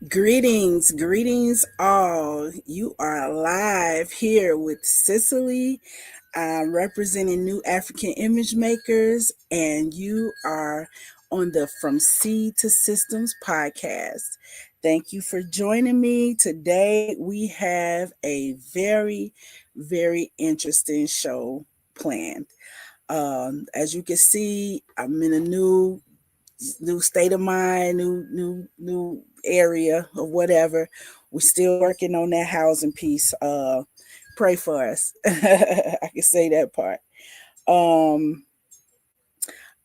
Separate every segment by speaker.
Speaker 1: Greetings all. You are live here with Cicely. I'm representing New African Image Makers, and you are on the From Seed to Systems podcast. Thank you for joining me. Today we have a very interesting show planned. As you can see, I'm in a new state of mind, new area or whatever. We're still working on that housing piece. Pray for us. I can say that part. Um,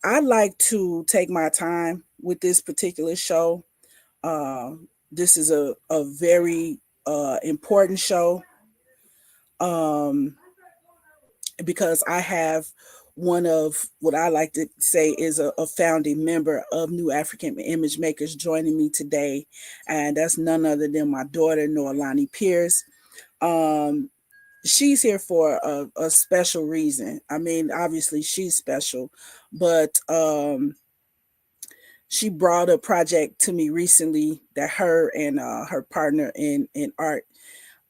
Speaker 1: I like to take my time with this particular show. This is a very important show um, because I have one of what I like to say is a founding member of New African Image Makers joining me today. And that's none other than my daughter, Noelani Pierce. Um, she's here for a special reason. I mean, obviously she's special, but she brought a project to me recently that her and her partner in art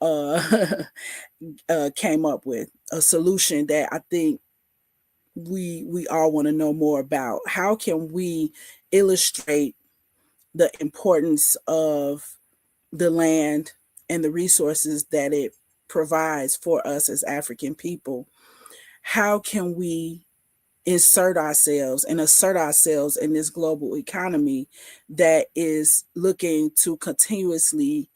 Speaker 1: uh, came up with a solution that I think we all want to know more about. How can we illustrate the importance of the land and the resources that it provides for us as African people? How can we insert ourselves and assert ourselves in this global economy that is looking to continuously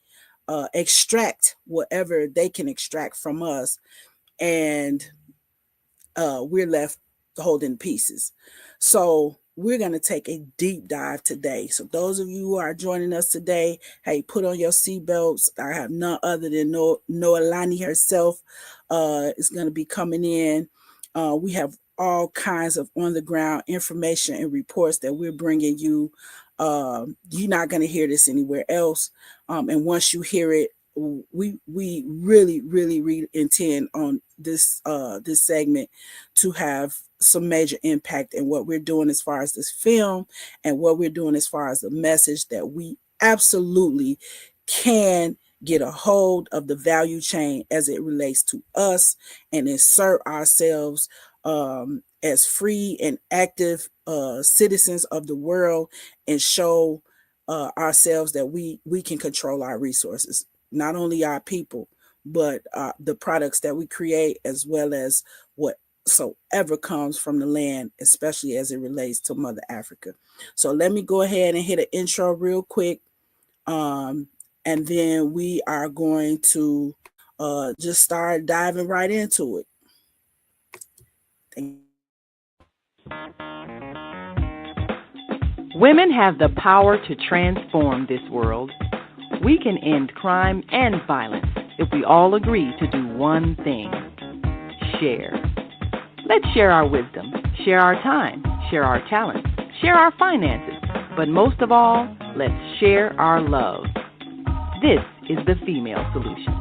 Speaker 1: extract whatever they can extract from us, and we're left holding pieces? So we're going to take a deep dive today. So those of you who are joining us today, hey, put on your seatbelts. I have none other than Noelani herself is going to be coming in. We have all kinds of on the ground information and reports that we're bringing you. You're not going to hear this anywhere else. And once you hear it, we really intend on this segment to have some major impact in what we're doing as far as this film and what we're doing as far as the message that we absolutely can get a hold of the value chain as it relates to us and insert ourselves as free and active citizens of the world, and show ourselves that we can control our resources, not only our people, but the products that we create, as well as whatsoever comes from the land, especially as it relates to Mother Africa. So let me go ahead and hit an intro real quick. And then we are going to just start diving right into it.
Speaker 2: Women have the power to transform this world. We can end crime and violence if we all agree to do one thing: share. Let's share our wisdom, share our time, share our talents, share our finances, but most of all, let's share our love. This is the female solution.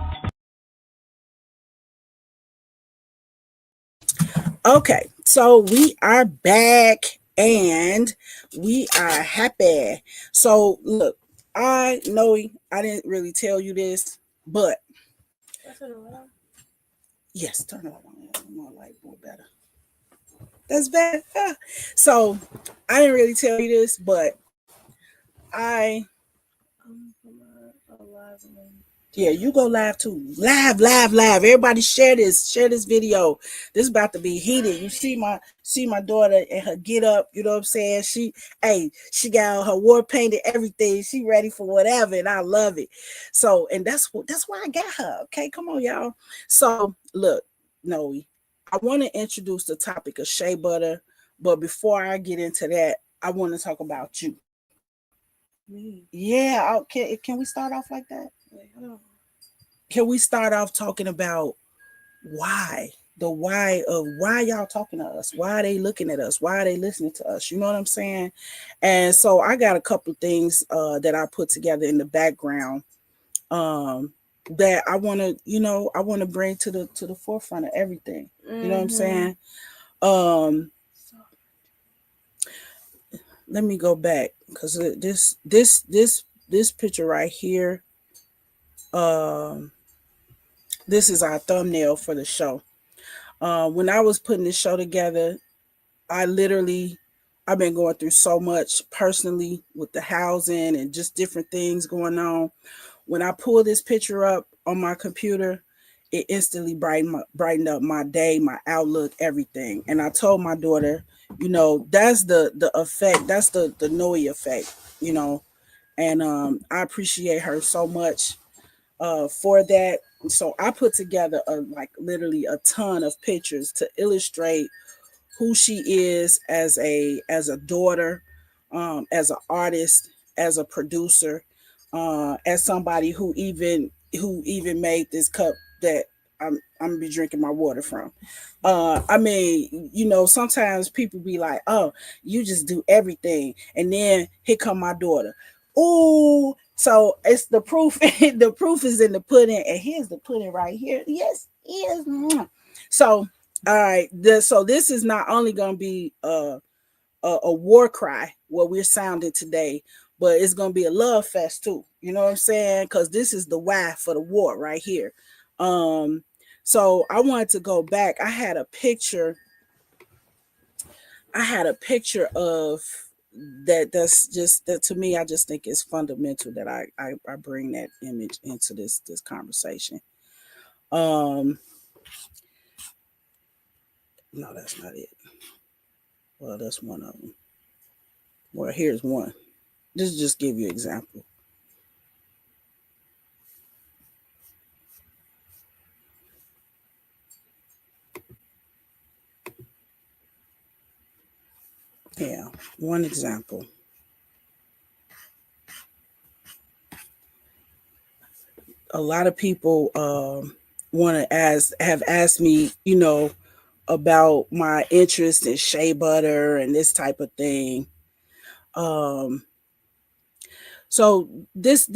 Speaker 1: Okay, so we are back and we are happy. So look, I know I didn't really tell you this, but yes, turn it on. More light, more better. That's better. So I didn't really tell you this, but I yeah, you go live too. Live. Everybody share this. Share this video. This is about to be heated. You see my daughter and her get up. You know what I'm saying? She got her war paint and everything. She ready for whatever, and I love it. So, and that's why I got her. Okay, come on, y'all. So look, Noe, I want to introduce the topic of shea butter, but before I get into that, I want to talk about you. Me? Yeah. Okay. Can we start off like that? Can we start off talking about why? The why of why y'all talking to us? Why are they looking at us? Why are they listening to us? You know what I'm saying? And so I got a couple of things that I put together in the background that I want to bring to the forefront of everything. You know what I'm saying? Let me go back, because this this picture right here, um, this is our thumbnail for the show. When I was putting this show together, I literally, I've been going through so much personally with the housing and just different things going on. When I pull this picture up on my computer, it instantly brightened up my day, my outlook, everything. And I told my daughter, that's the effect, that's the Noe effect, you know. And I appreciate her so much for that. So I put together like literally a ton of pictures to illustrate who she is as a daughter, as an artist, as a producer, as somebody who even made this cup that I'm gonna be drinking my water from. I mean, sometimes people be like, "Oh, you just do everything," and then here come my daughter. Ooh, so it's the proof. The proof is in the pudding, and here's the pudding right here. Yes, yes. So all right, so this is not only going to be a war cry what we're sounding today, but it's going to be a love fest too. You know what I'm saying? Because this is the why for the war right here. Um, so I wanted to go back. I had a picture of that. That's just that to me. I just think it's fundamental that I bring that image into this conversation. Um, no, that's not it. Well, that's one of them. Well, here's one. Just give you an example. Yeah, one example. A lot of people want to have asked me, about my interest in shea butter and this type of thing. Um, so this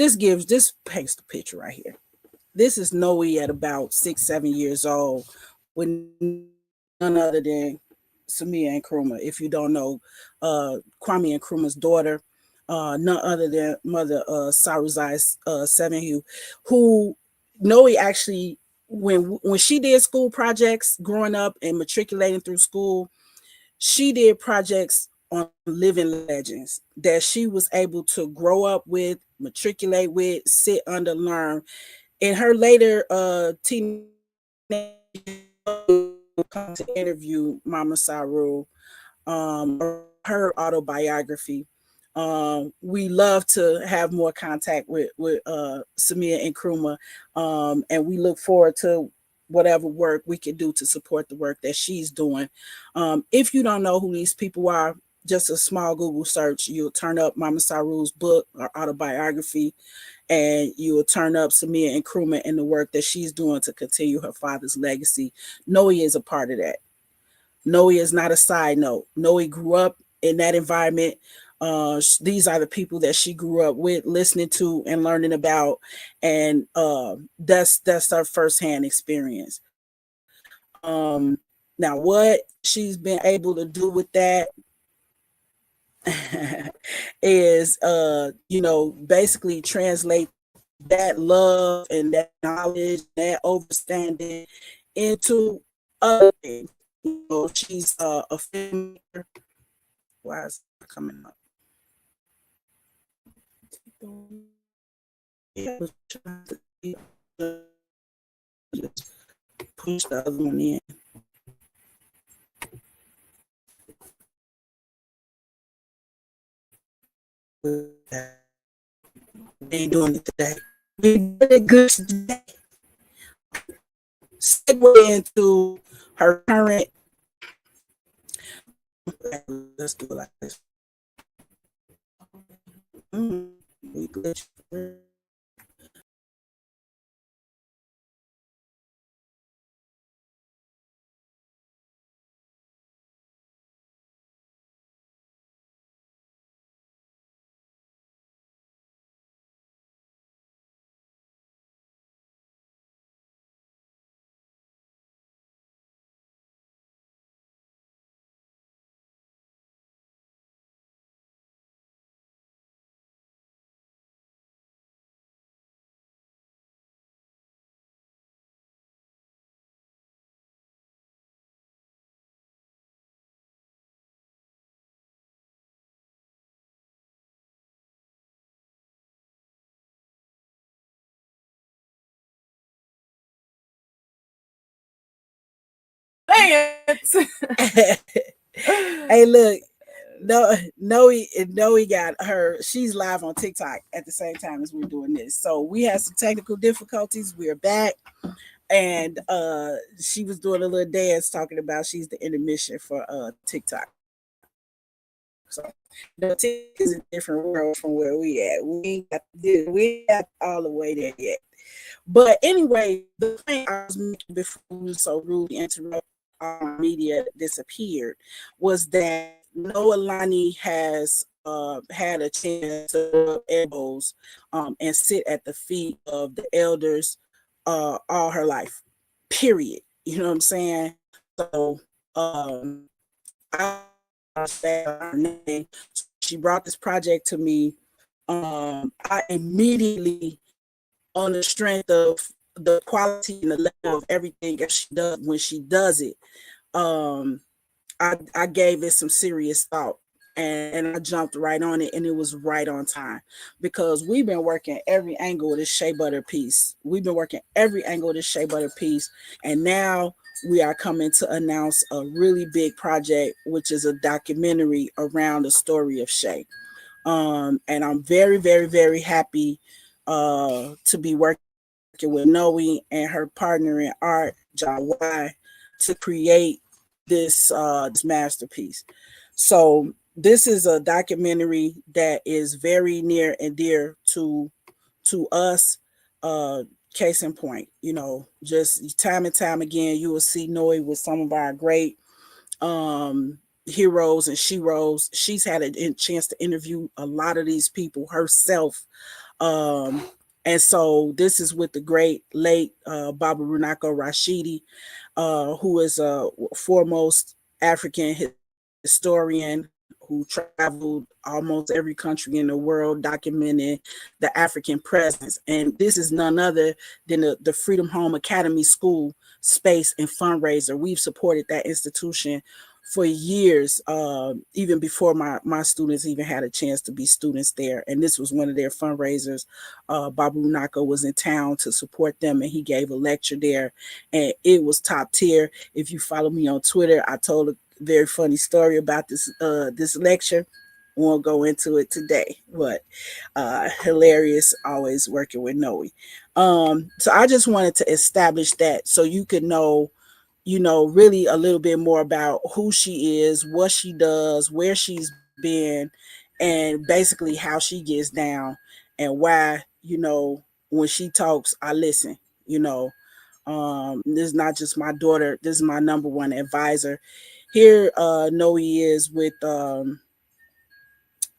Speaker 1: paints the picture right here. This is Noe at about 6, 7 years old, with none other than Samia and Nkrumah. If you don't know, Kwame Nkrumah's daughter, none other than Mother Saruzai Sevenhu, who Noe actually, when she did school projects growing up and matriculating through school, she did projects on living legends that she was able to grow up with, matriculate with, sit under, learn. In her later teenage come to interview Mama Saru, her autobiography. We love to have more contact with Samia and Nkrumah, and we look forward to whatever work we can do to support the work that she's doing. If you don't know who these people are, just a small Google search, you'll turn up Mama Saru's book or autobiography, and you will turn up Samia and Nkrumah and the work that she's doing to continue her father's legacy. Noe is a part of that. Noe is not a side note. Noe grew up in that environment. These are the people that she grew up with, listening to and learning about, and that's her firsthand experience. Now, what she's been able to do with that is, basically translate that love and that knowledge, that understanding into other things. She's a filmmaker. Why is it coming up? Yeah, just push the other one in. We ain't doing it today. We did it good today. Segue into her current. Let's do it like this. We glitch.
Speaker 3: dance.
Speaker 1: Hey, look, Noe got her. She's live on TikTok at the same time as we're doing this. So we had some technical difficulties. We're back, and she was doing a little dance talking about she's the intermission for TikTok. So TikTok is a different world from where we at. We ain't got all the way there yet. But anyway, the point I was making before we so rudely interrupted our media disappeared was that Noelani has had a chance to rub elbows and sit at the feet of the elders all her life. Period. You know what I'm saying? So I her name. So when she brought this project to me, I immediately, on the strength of the quality and the level of everything that she does when she does it, um, I gave it some serious thought, and I jumped right on it, and it was right on time because we've been working every angle of this Shea Butter piece. We've been working every angle of this Shea Butter piece, and now we are coming to announce a really big project, which is a documentary around the story of Shea. And I'm very, very, very happy to be working with Noe and her partner in art, Jawai, to create this masterpiece. So this is a documentary that is very near and dear to us. Uh, Case in point, just time and time again, you will see Noe with some of our great um heroes and sheroes. She's had a chance to interview a lot of these people herself. um and so this is with the great late Baba Runako Rashidi, who is a foremost African historian who traveled almost every country in the world documenting the African presence. And this is none other than the Freedom Home Academy School space and fundraiser. We've supported that institution for years, even before my students even had a chance to be students there. And this was one of their fundraisers. Babu Nako was in town to support them, and he gave a lecture there, and it was top tier. If you follow me on Twitter, I told a very funny story about this lecture. Won't go into it today, but hilarious. Always working with Noe. So I just wanted to establish that so you could know, really a little bit more about who she is, what she does, where she's been, and basically how she gets down, and why, when she talks, I listen. This is not just my daughter, this is my number one advisor. Here, Noe is with none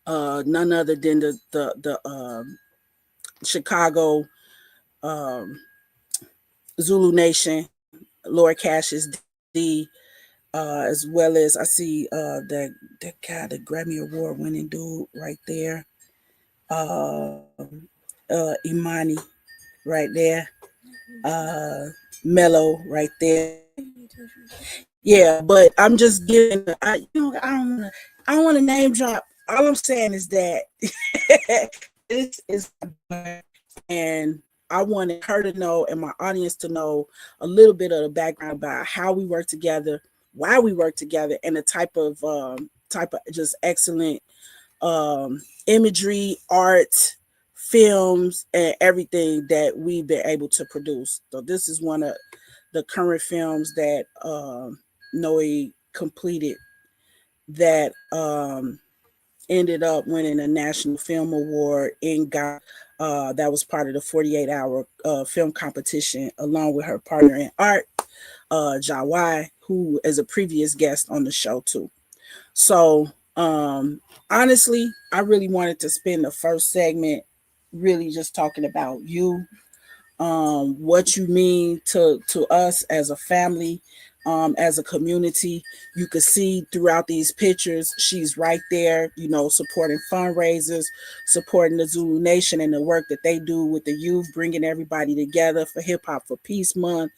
Speaker 1: other than the Chicago um, Zulu Nation, Lord Cassius D, as well as I see that guy, the Grammy Award winning dude right there, Imani right there, uh, Mello right there. Yeah, but I'm just giving. I don't want to name drop. All I'm saying is that this is my daughter, and I wanted her to know and my audience to know a little bit of the background about how we work together, why we work together, and the type of just excellent imagery, art, films, and everything that we've been able to produce. So this is one of the current films that Noe completed that ended up winning a National Film Award in Ghana. That was part of the 48-hour film competition, along with her partner in art, Jawai, who is a previous guest on the show too. So honestly, I really wanted to spend the first segment really just talking about you, what you mean to us as a family, as a community. You could see throughout these pictures, she's right there, supporting fundraisers, supporting the Zulu Nation and the work that they do with the youth, bringing everybody together for Hip Hop for Peace Month.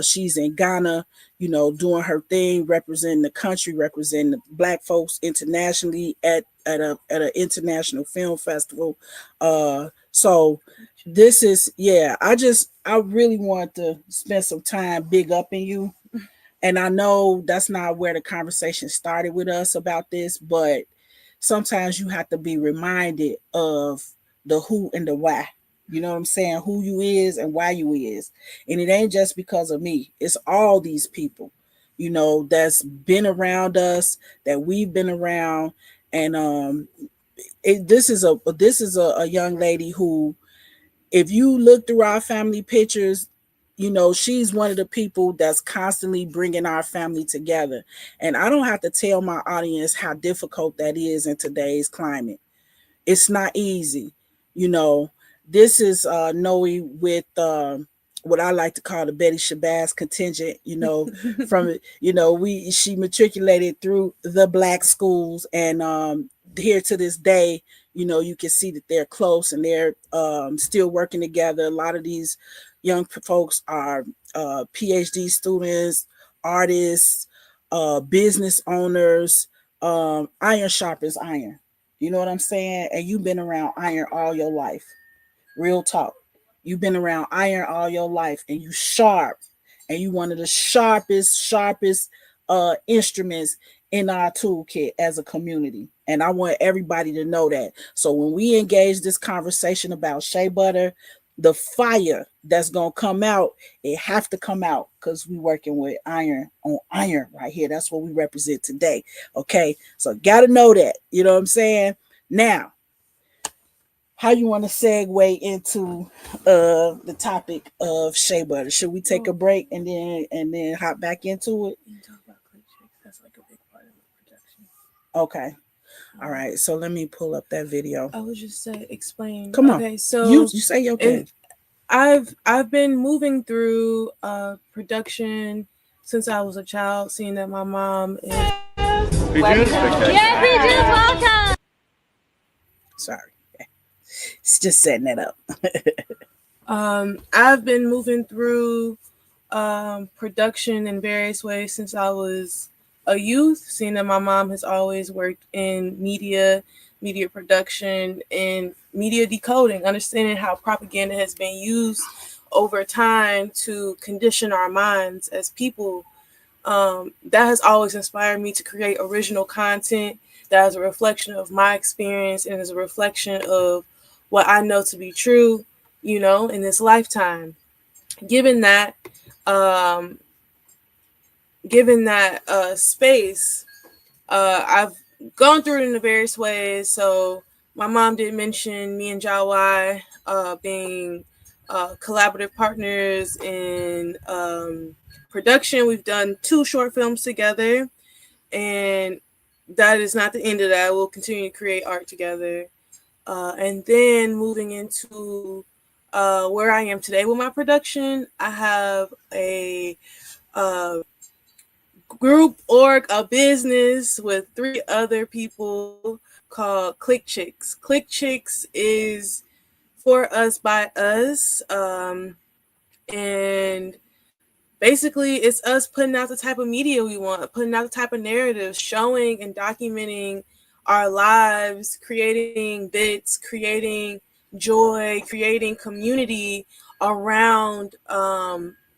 Speaker 1: She's in Ghana, doing her thing, representing the country, representing the Black folks internationally at an international film festival. So this is, yeah, I really want to spend some time big up in you And I know that's not where the conversation started with us about this, but sometimes you have to be reminded of the who and the why. You know what I'm saying? Who you is and why you is. And it ain't just because of me. It's all these people, that's been around us, that we've been around. And this is a young lady who, if you look through our family pictures, she's one of the people that's constantly bringing our family together. And I don't have to tell my audience how difficult that is in today's climate. It's not easy. You know, this is Noe with what I like to call the Betty Shabazz contingent, from she matriculated through the black schools, and here to this day, you can see that they're close and they're still working together. A lot of these young folks are PhD students, artists, business owners. Iron sharpens iron. You know what I'm saying? And you've been around iron all your life. Real talk. You've been around iron all your life, and you sharp, and you one of the sharpest instruments in our toolkit as a community. And I want everybody to know that. So when we engage this conversation about shea butter, the fire that's gonna come out, it have to come out because we working with iron on iron right here. That's what we represent today. Okay, so gotta know that. You know what I'm saying? Now, how you want to segue into the topic of shea butter? Should we take a break and then hop back into it?
Speaker 3: You talk about click chicks. That's like a big part of the production.
Speaker 1: Okay. All right. So let me pull up that video.
Speaker 3: I would just say explain.
Speaker 1: Come on.
Speaker 3: Okay, so
Speaker 1: you say your thing.
Speaker 3: I've been moving through production since I was a child, seeing that my mom is.
Speaker 4: Yes, we just welcome.
Speaker 1: Sorry. It's just setting that up.
Speaker 3: I've been moving through production in various ways since I was a youth, seeing that my mom has always worked in media production, and media decoding, understanding how propaganda has been used over time to condition our minds as people. That has always inspired me to create original content that is a reflection of my experience and is a reflection of what I know to be true, in this lifetime. Given that space, I've gone through it in various ways. So my mom did mention me and Jawai being collaborative partners in production. We've done 2 short films together, and that is not the end of that. We'll continue to create art together. And then moving into where I am today with my production, I have a group a business with 3 other people called Click Chicks. Click Chicks is for us by us, and basically it's us putting out the type of media we want, putting out the type of narratives, showing and documenting our lives, creating bits, creating joy, creating community around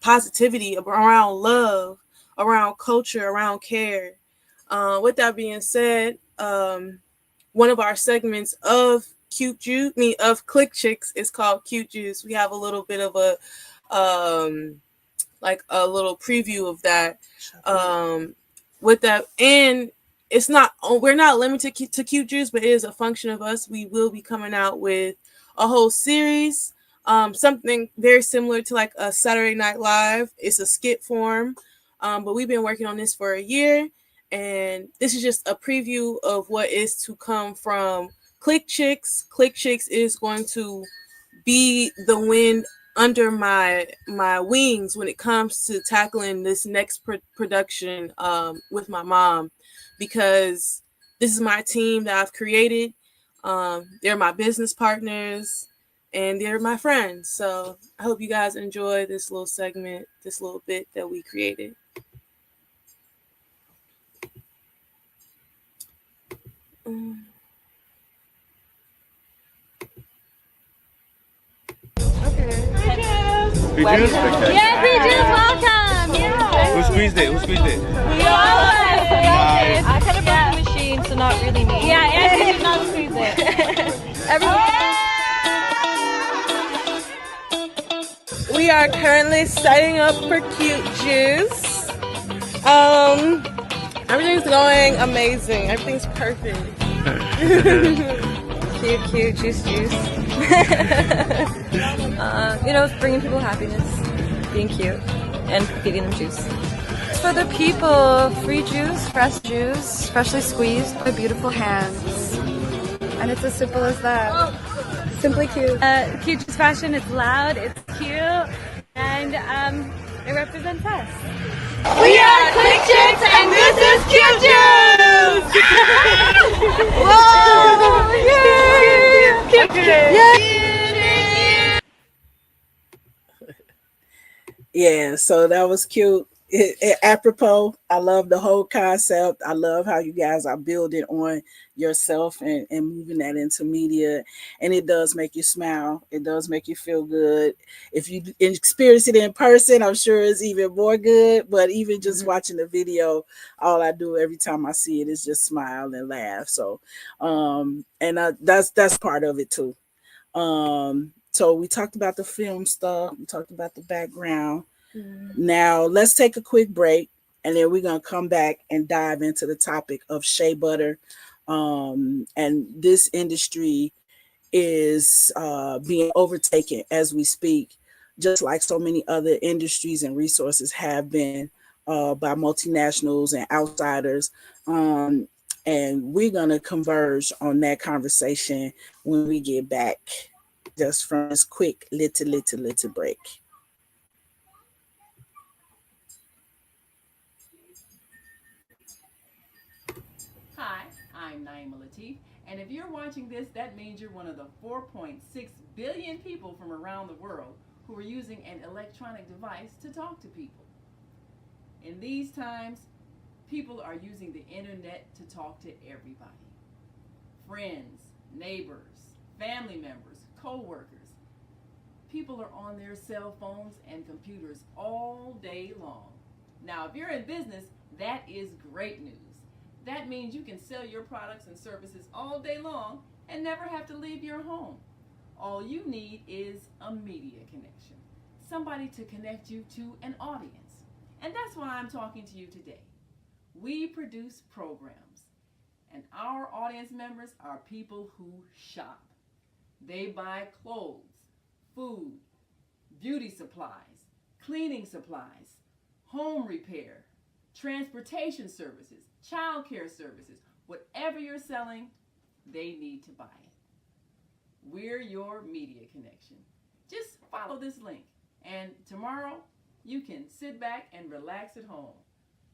Speaker 3: positivity, around love, around culture, around care. With that being said, one of our segments of Click Chicks is called Cute Juice. We have a little bit of a a little preview of that. With that, and we're not limited to Cute Juice, but it is a function of us. We will be coming out with a whole series, something very similar to like a Saturday Night Live. It's a skit form, but we've been working on this for a year, and this is just a preview of what is to come from Click Chicks. Click Chicks is going to be the wind under my wings when it comes to tackling this next production with my mom, because this is my team that I've created. They're my business partners and they're my friends. So I hope you guys enjoy this little segment, this little bit that we created.
Speaker 4: Yes, we just welcome. Yeah.
Speaker 5: squeezed it? Who squeezed it?
Speaker 4: We all
Speaker 5: Nice.
Speaker 4: I kind of broke the machine, so not really me. Yeah, Angie did not squeeze it.
Speaker 3: We are currently setting up for Cute Juice. Everything's going amazing. Everything's perfect.
Speaker 4: Cute, juice. Bringing people happiness, being cute, and feeding them juice. It's for the people, free juice, freshly squeezed by beautiful hands. And it's as simple as that. Simply cute. Cute juice fashion, it's loud, it's cute, and it represents us.
Speaker 3: We are Quick Chicks, and this is Cute Juice! Whoa!
Speaker 1: Yeah, so that was cute. Apropos, I love the whole concept. I love how you guys are building on yourself and moving that into media. And it does make you smile. It does make you feel good. If you experience it in person, I'm sure it's even more good. But even just watching the video, all I do every time I see it is just smile and laugh. So, that's part of it too. So we talked about the film stuff. We talked about the background. Now let's take a quick break, and then we're gonna come back and dive into the topic of shea butter. And this industry is being overtaken as we speak, just like so many other industries and resources have been by multinationals and outsiders. And we're gonna converge on that conversation when we get back, just from this quick little break.
Speaker 2: Hi, I'm Naima Latif, and if you're watching this, that means you're one of the 4.6 billion people from around the world who are using an electronic device to talk to people. In these times, people are using the internet to talk to everybody. Friends, neighbors, family members, co-workers. People are on their cell phones and computers all day long. Now, if you're in business, that is great news. That means you can sell your products and services all day long and never have to leave your home. All you need is a media connection, somebody to connect you to an audience. And that's why I'm talking to you today. We produce programs, and our audience members are people who shop. They buy clothes, food, beauty supplies, cleaning supplies, home repair, transportation services, child care services. Whatever you're selling, they need to buy it. We're your media connection. Just follow this link, and tomorrow you can sit back and relax at home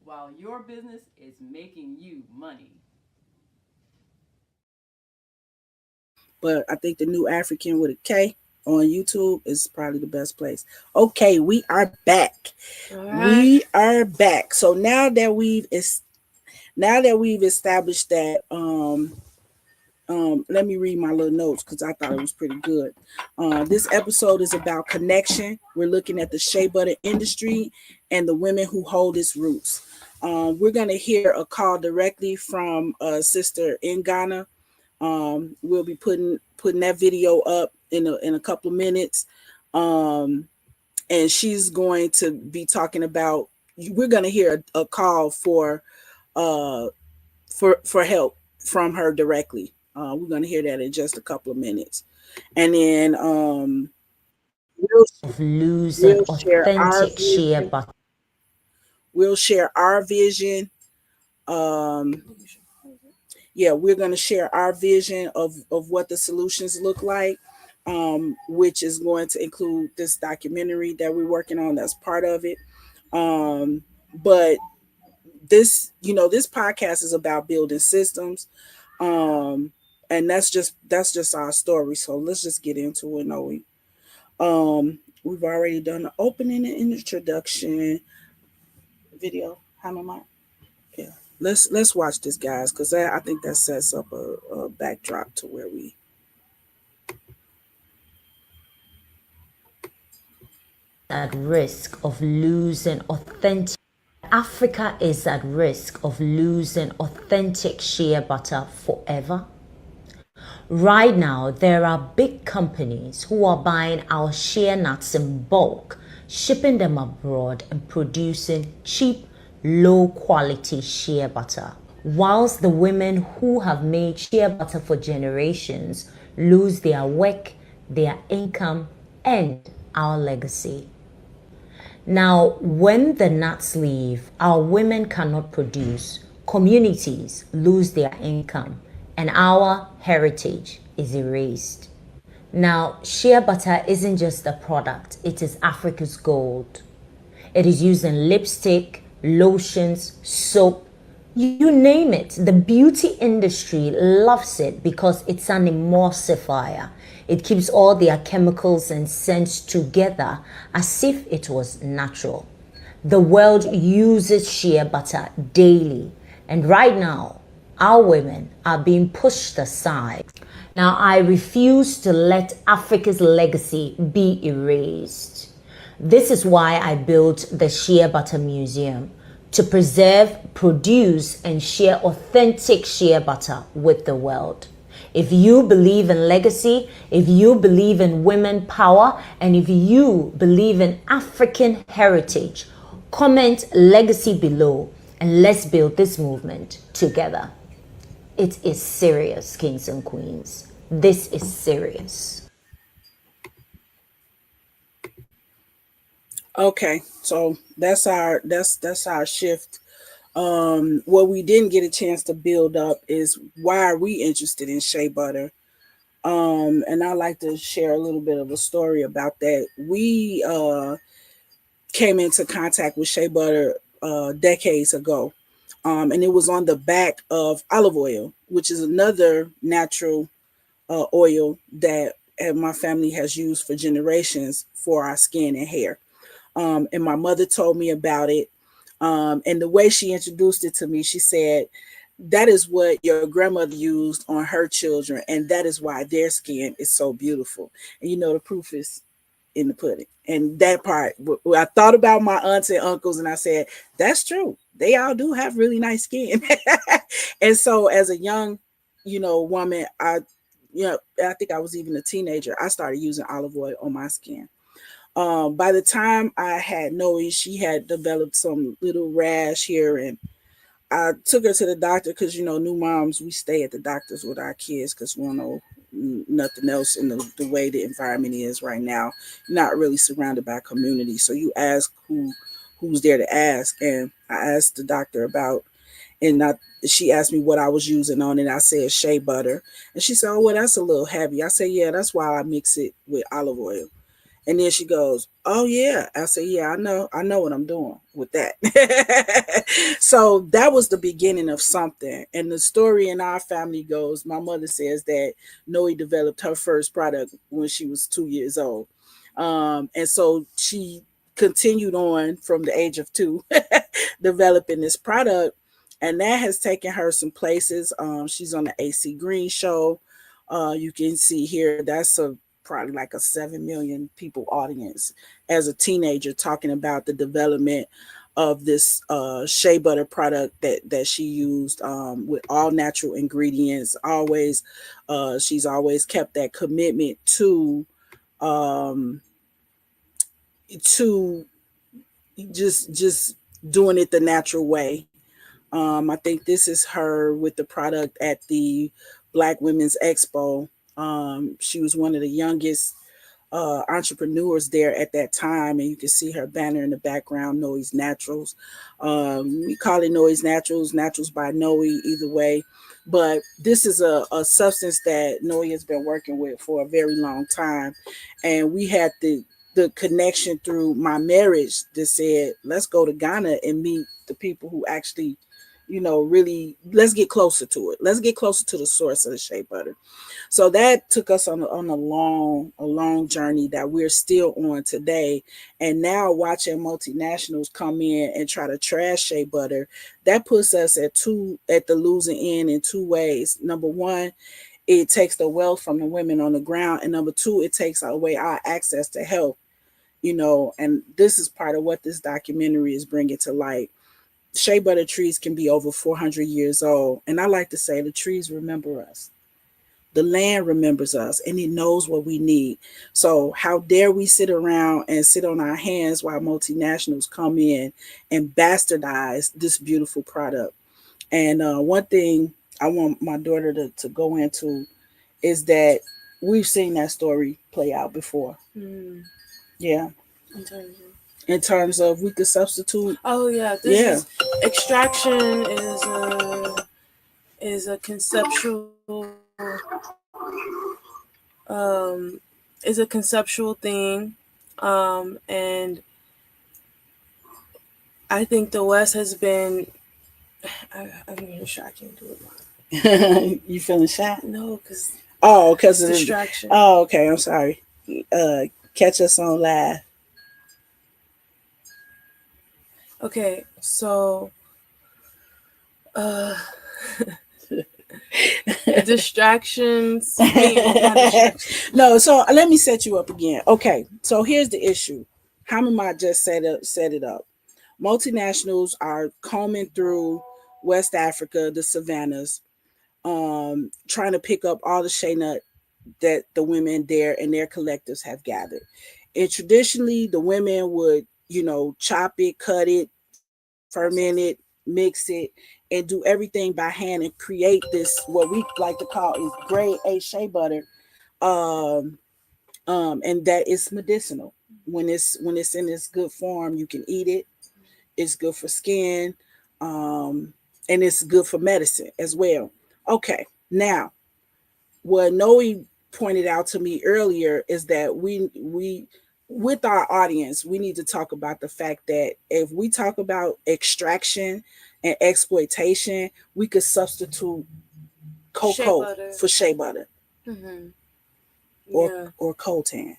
Speaker 2: while your business is making you money.
Speaker 1: But I think the New African with a K on YouTube is probably the best place. Okay, we are back.
Speaker 3: Right.
Speaker 1: We are back. So now that we've established that, let me read my little notes because I thought it was pretty good. This episode is about connection. We're looking at the shea butter industry and the women who hold its roots. We're going to hear a call directly from a sister in Ghana. We'll be putting that video up in a couple of minutes. And she's going to be talking about, we're going to hear a call for help from her directly. We're going to hear that in just a couple of minutes. And then
Speaker 6: losing authentic shea butter.
Speaker 1: We'll share our vision. We're going to share our vision of what the solutions look like, which is going to include this documentary that we're working on. That's part of it. But this podcast is about building systems. And that's just our story. So let's just get into it, Noe. We've already done the opening and introduction video. How am I? Yeah. Let's watch this, guys, because I think that sets up a backdrop to where we.
Speaker 6: At risk of losing authentic. Africa is at risk of losing authentic shea butter forever? Right now, there are big companies who are buying our shea nuts in bulk, shipping them abroad and producing cheap, low quality shea butter, whilst the women who have made shea butter for generations lose their work, their income, and our legacy. Now, when the nuts leave, our women cannot produce, communities lose their income, and our heritage is erased. Now, shea butter isn't just a product, it is Africa's gold. It is used in lipstick, lotions, soap, you name it. The beauty industry loves it because it's an emulsifier. It keeps all their chemicals and scents together as if it was natural. The world uses shea butter daily, and right now, our women are being pushed aside. Now, I refuse to let Africa's legacy be erased. This is why I built the Shea Butter Museum, to preserve, produce, and share authentic shea butter with the world. If you believe in legacy, if you believe in women power, and if you believe in African heritage, comment legacy below and let's build this movement together. It is serious, kings and queens. This is serious.
Speaker 1: Okay, so that's our shift. What we didn't get a chance to build up is why are we interested in shea butter? And I'd like to share a little bit of a story about that. We came into contact with shea butter decades ago. And it was on the back of olive oil, which is another natural oil that my family has used for generations for our skin and hair. And my mother told me about it. And the way she introduced it to me, she said, that is what your grandmother used on her children. And that is why their skin is so beautiful. And you know, the proof is in the pudding. And that part, I thought about my aunts and uncles and I said, that's true. They all do have really nice skin. And so as a young, woman, I think I was even a teenager, I started using olive oil on my skin. By the time I had Noe, she had developed some little rash here, and I took her to the doctor because, new moms, we stay at the doctors with our kids because we don't know nothing else in the way the environment is right now. You're not really surrounded by community. So you ask who's there to ask. And I asked the doctor about, and she asked me what I was using on it. I said shea butter. And she said, oh, well, that's a little heavy. I said, yeah, that's why I mix it with olive oil. And then she goes, oh, yeah. I said, yeah, I know what I'm doing with that. So that was the beginning of something. And the story in our family goes, my mother says that Noe developed her first product when she was 2 years old. And so she continued on from the age of 2, developing this product. And that has taken her some places. She's on the AC Green show. You can see here, that's probably like a 7 million people audience as a teenager talking about the development of this shea butter product that she used with all natural ingredients. She's always kept that commitment to just doing it the natural way. I think this is her with the product at the Black Women's Expo. She was one of the youngest entrepreneurs there at that time, and you can see her banner in the background, Noe's Naturals. We call it Noe's Naturals, Naturals by Noe, either way. But this is a substance that Noe has been working with for a very long time. And we had the connection through my marriage that said, let's go to Ghana and meet the people who actually, really, let's get closer to it. Let's get closer to the source of the shea butter. So that took us on a long journey that we're still on today. And now watching multinationals come in and try to trash shea butter, that puts us at the losing end in 2 ways. Number one, it takes the wealth from the women on the ground. And number 2, it takes away our access to health, and this is part of what this documentary is bringing to light. shea butter trees can be over 400 years old. And I like to say the trees remember us. The land remembers us and it knows what we need. So how dare we sit around and sit on our hands while multinationals come in and bastardize this beautiful product? And one thing I want my daughter to go into is that we've seen that story play out before. Yeah. In terms of we could substitute.
Speaker 3: Oh yeah, extraction is a conceptual thing, and I think the West has been. I'm getting shy. I can't do
Speaker 1: it. You feeling shy?
Speaker 3: No, because
Speaker 1: of
Speaker 3: distraction.
Speaker 1: Oh, okay. I'm sorry. Catch us on live.
Speaker 3: Okay, so distractions.
Speaker 1: No, so let me set you up again. Okay, so here's the issue. Hamima just set it up. Multinationals are combing through West Africa, the savannas, trying to pick up all the shea nut that the women there and their collectives have gathered. And traditionally, the women would, chop it, cut it, ferment it, mix it, and do everything by hand and create this what we like to call is grade A shea butter, and that is medicinal. When it's in its good form, you can eat it. It's good for skin, and it's good for medicine as well. Okay, now what Noe pointed out to me earlier is that we with our audience, we need to talk about the fact that if we talk about extraction and exploitation, we could substitute cocoa for shea butter, or coltan.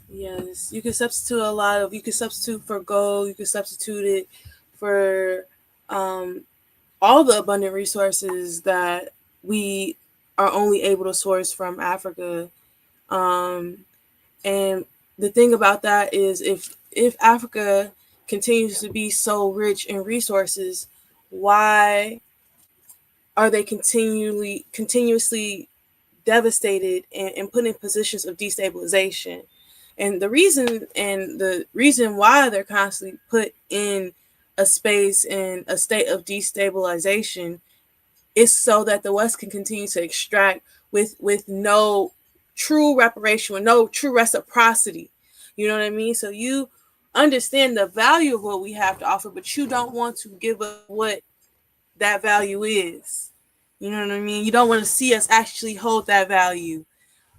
Speaker 3: Yes, you can substitute a lot of. You can substitute for gold. You can substitute it for all the abundant resources that we are only able to source from Africa. And the thing about that is if Africa continues to be so rich in resources, why are they continuously devastated and put in positions of destabilization? And the reason why they're constantly put in a space in a state of destabilization is so that the West can continue to extract with no true reparation, with no true reciprocity. You know what I mean? So you understand the value of what we have to offer, but you don't want to give up what that value is. You know what I mean? You don't want to see us actually hold that value.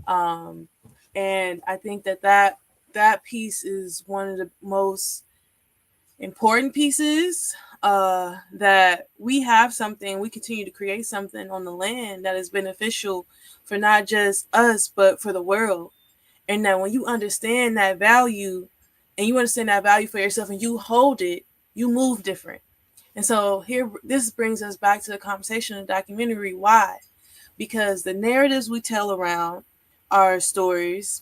Speaker 3: And I think that piece is one of the most important pieces, that we have something, we continue to create something on the land that is beneficial for not just us, but for the world. And that when you understand that value and you understand that value for yourself and you hold it, you move different. And so this brings us back to the conversation in the documentary. Why? Because the narratives we tell around our stories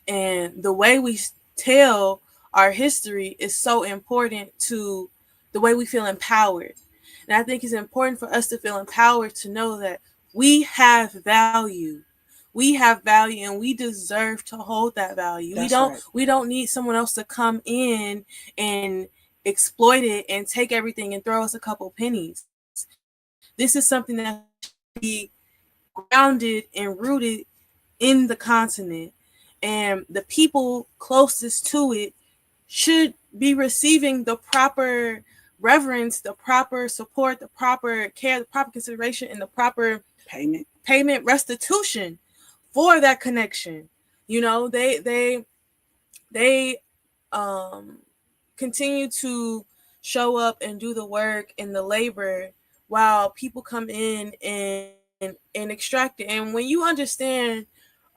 Speaker 3: and the way we tell our history is so important to the way we feel empowered. And I think it's important for us to feel empowered to know that we have value. We have value and we deserve to hold that value. We don't need someone else to come in and exploit it and take everything and throw us a couple pennies. This is something that should be grounded and rooted in the continent. And the people closest to it should be receiving the proper reverence, the proper support, the proper care, the proper consideration, and the proper payment restitution for that connection. You know, they continue to show up and do the work and the labor while people come in and extract it. And when you understand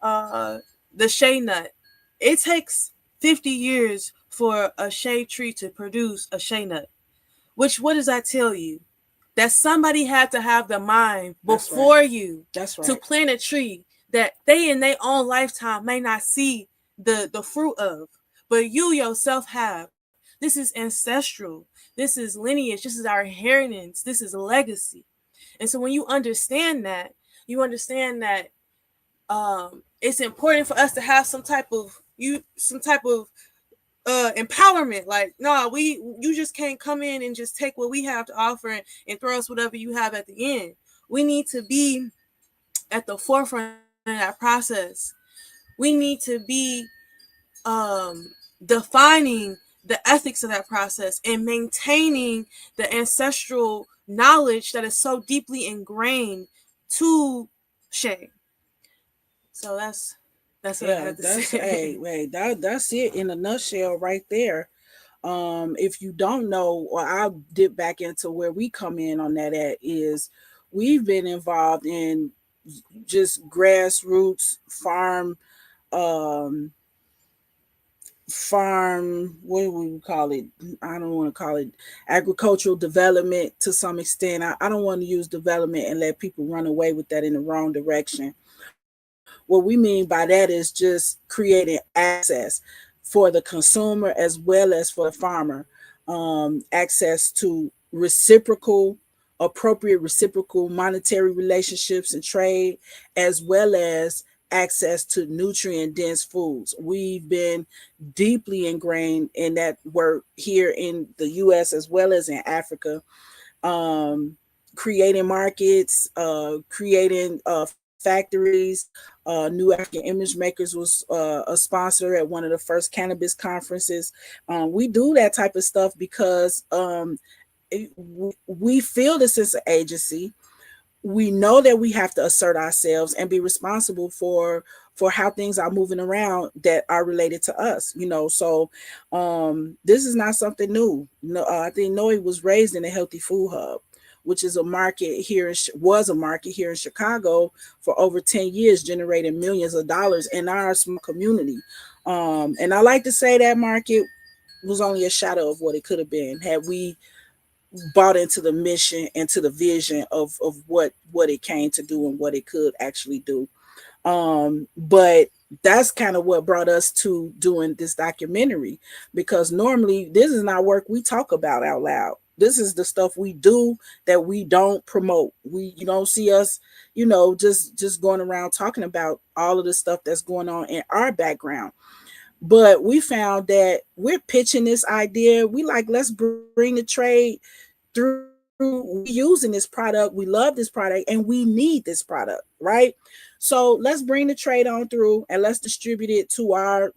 Speaker 3: the shea nut, it takes 50 years for a shea tree to produce a shea nut. Which, what does that tell you? That somebody had to have the mind before you to plant a tree that they in their own lifetime may not see the fruit of, but you yourself have. This is ancestral. This is lineage. This is our inheritance. This is legacy. And so when you understand that it's important for us to have some type of empowerment. Like, no, you just can't come in and just take what we have to offer and throw us whatever you have at the end. We need to be at the forefront of that process. We need to be defining the ethics of that process and maintaining the ancestral knowledge that is so deeply ingrained to Shea. So that's what I
Speaker 1: Yeah,
Speaker 3: had to
Speaker 1: that's
Speaker 3: say.
Speaker 1: that's it in a nutshell right there. If you don't know, or I'll dip back into where we come in on that at is we've been involved in just grassroots um farm, what do we call it? I don't want to call it agricultural development to some extent. I don't want to use development and let people run away with that in the wrong direction. What we mean by that is just creating access for the consumer as well as for the farmer, access to appropriate reciprocal monetary relationships and trade, as well as access to nutrient dense foods. We've been deeply ingrained in that work here in the US as well as in Africa, um, creating markets, creating factories. New African Image Makers was a sponsor at one of the first cannabis conferences. We do that type of stuff because we feel the sense of agency. We know that we have to assert ourselves and be responsible for how things are moving around that are related to us, so this is not something new. No, I think Noe was raised in a healthy food hub, which is was a market here in Chicago for over 10 years, generating millions of dollars in our small community. And I like to say that market was only a shadow of what it could have been had we bought into the mission and to the vision of what it came to do and what it could actually do. But that's kind of what brought us to doing this documentary, because normally this is not work we talk about out loud. This is the stuff we do that we don't promote. You don't see us, just going around talking about all of the stuff that's going on in our background. But we found that we're pitching this idea. We like, let's bring the trade through. We using this product, we love this product, and we need this product, right? So let's bring the trade on through and let's distribute it to our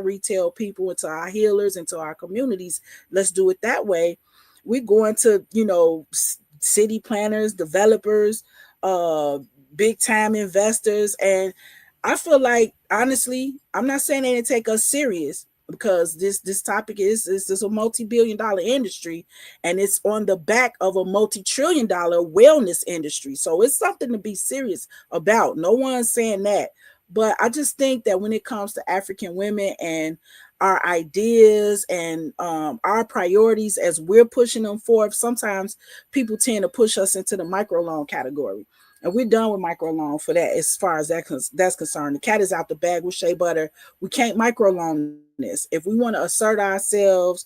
Speaker 1: retail people and to our healers and to our communities. Let's do it that way. We're going to city planners, developers, uh big time investors. And I feel like, honestly, I'm not saying they didn't take us serious, because this topic is a multi-billion-dollar industry, and it's on the back of a multi-trillion-dollar wellness industry. So it's something to be serious about. No one's saying that. But I just think that when it comes to African women and our ideas and our priorities as we're pushing them forth, sometimes people tend to push us into the microloan category. And we're done with microloan for that. As far as that's concerned, the cat is out the bag with Shea Butter. We can't microloan this. If we want to assert ourselves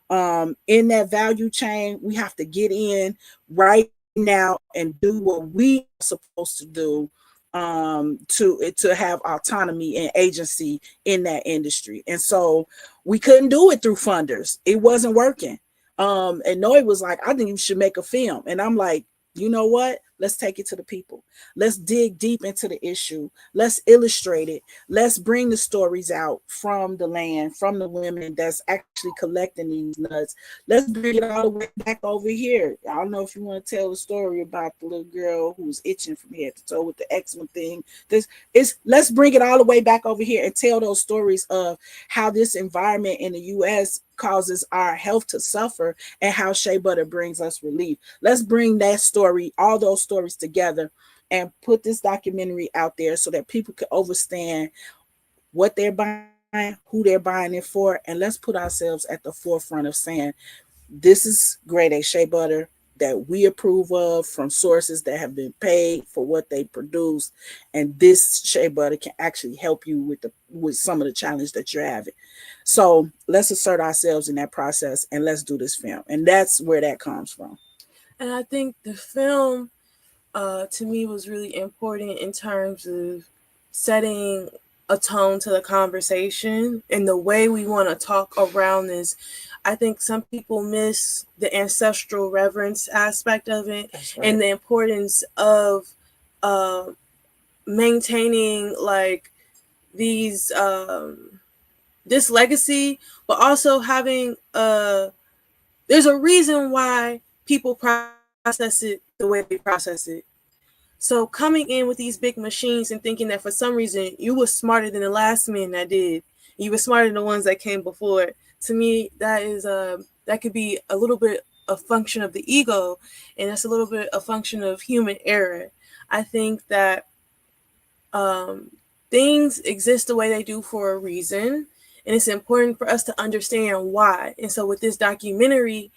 Speaker 1: in that value chain, we have to get in right now and do what we are supposed to do, to have autonomy and agency in that industry. And so we couldn't do it through funders. It wasn't working. And Noe was like, I think you should make a film. And I'm like, you know what? Let's take it to the people. Let's dig deep into the issue. Let's illustrate it. Let's bring the stories out from the land, from the women that's actually collecting these nuts. Let's bring it all the way back over here. I don't know if you want to tell the story about the little girl who's itching from head to toe with the eczema thing. Let's bring it all the way back over here and tell those stories of how this environment in the US causes our health to suffer and how Shea Butter brings us relief. Let's bring that story, all those stories together, and put this documentary out there so that people can understand what they're buying, who they're buying it for, and let's put ourselves at the forefront of saying, this is grade A Shea Butter. that we approve of from sources that have been paid for what they produce. And this shea butter can actually help you with some of the challenge that you're having. So let's assert ourselves in that process and let's do this film. And that's where that comes from.
Speaker 3: And I think the film, to me, was really important in terms of setting a tone to the conversation and the way we want to talk around this. I think some people miss the ancestral reverence aspect of it, right, and the importance of maintaining like these this legacy, but also having there's a reason why people process it the way they process it. So coming in with these big machines and thinking that for some reason you were smarter than the last man that did, you were smarter than the ones that came before it, to me, that is that could be a little bit a function of the ego, and that's a little bit a function of human error. I think that things exist the way they do for a reason, and it's important for us to understand why. And so with this documentary,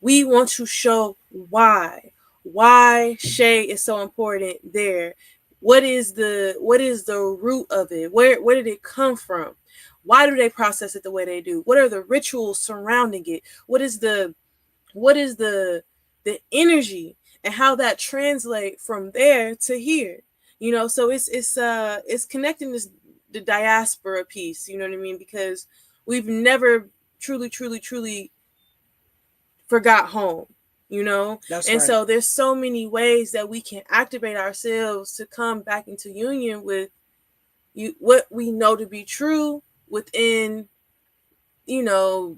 Speaker 3: we want to show why Shea is so important there. What is the root of it? Where did it come from? Why do they process it the way they do? What are the rituals surrounding it? What is the energy and how that translate from there to here? You know, so it's connecting the diaspora piece, you know what I mean? Because we've never truly forgot home, you know? That's and right. So there's so many ways that we can activate ourselves to come back into union with what we know to be true within, you know,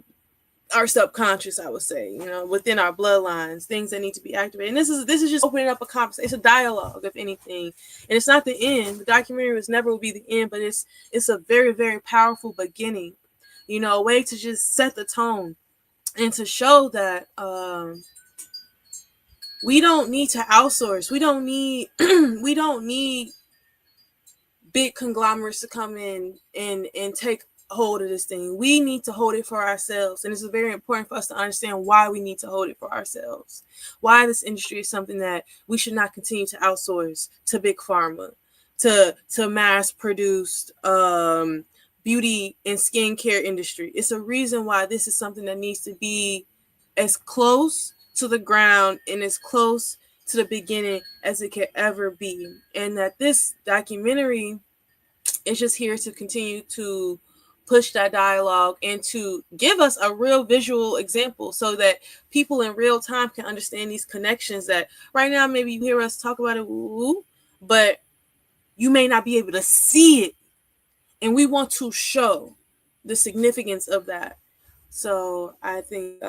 Speaker 3: our subconscious, I would say, you know, within our bloodlines, things that need to be activated. And this is just opening up a conversation. It's a dialogue, if anything. And it's not the end. The documentary was never will be the end, but it's a very, very powerful beginning, you know, a way to just set the tone and to show that we don't need to outsource. We don't need big conglomerates to come in and take hold of this thing. We need to hold it for ourselves. And it's very important for us to understand why we need to hold it for ourselves. Why this industry is something that we should not continue to outsource to big pharma, to mass produced beauty and skincare industry. It's a reason why this is something that needs to be as close to the ground and as close to the beginning as it could ever be. And that this documentary is just here to continue to push that dialogue and to give us a real visual example so that people in real time can understand these connections that right now maybe you hear us talk about it, but you may not be able to see it. And we want to show the significance of that. So I think,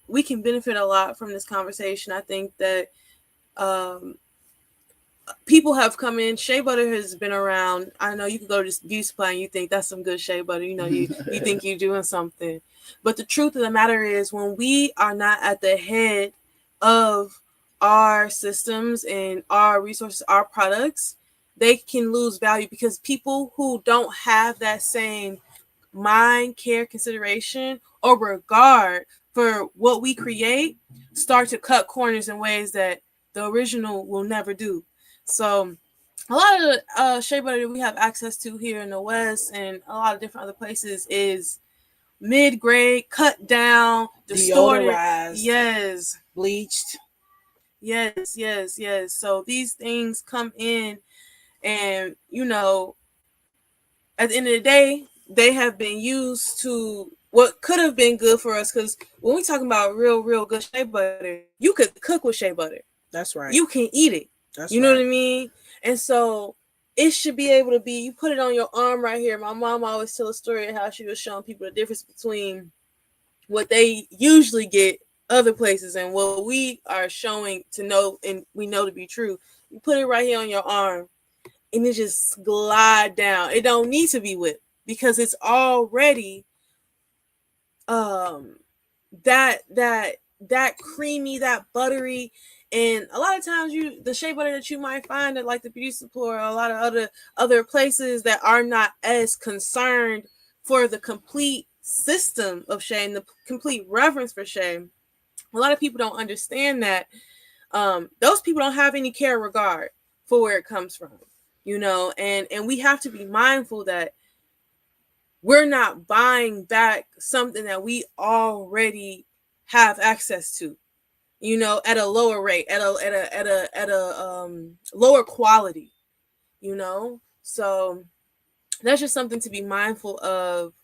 Speaker 3: we can benefit a lot from this conversation. I think that people have come in. Shea butter has been around. I know you can go to this beauty supply and you think that's some good shea butter. You know, you think you're doing something. But the truth of the matter is when we are not at the head of our systems and our resources, our products, they can lose value because people who don't have that same mind, care, consideration, or regard for what we create start to cut corners in ways that the original will never do. So a lot of the shea butter that we have access to here in the West and a lot of different other places is mid-grade, cut down, distorted, yes,
Speaker 1: bleached.
Speaker 3: Yes. So these things come in and, you know, at the end of the day, they have been used to what could have been good for us. Because when we're talking about real good shea butter, you could cook with shea butter.
Speaker 1: That's right.
Speaker 3: You can eat it.
Speaker 1: That's
Speaker 3: you know what I mean? And so it should be able to be, you put it on your arm right here. My mom always tell a story of how she was showing people the difference between what they usually get other places and what we are showing to know and we know to be true. You put it right here on your arm and it just glide down. It don't need to be whipped because it's already that creamy, that buttery. And a lot of times the shea butter that you might find at like the beauty supply or a lot of other places that are not as concerned for the complete system of Shea and the complete reverence for Shea, a lot of people don't understand that those people don't have any care or regard for where it comes from, you know, and we have to be mindful that we're not buying back something that we already have access to, you know, at a lower rate, at a lower quality, you know. So that's just something to be mindful of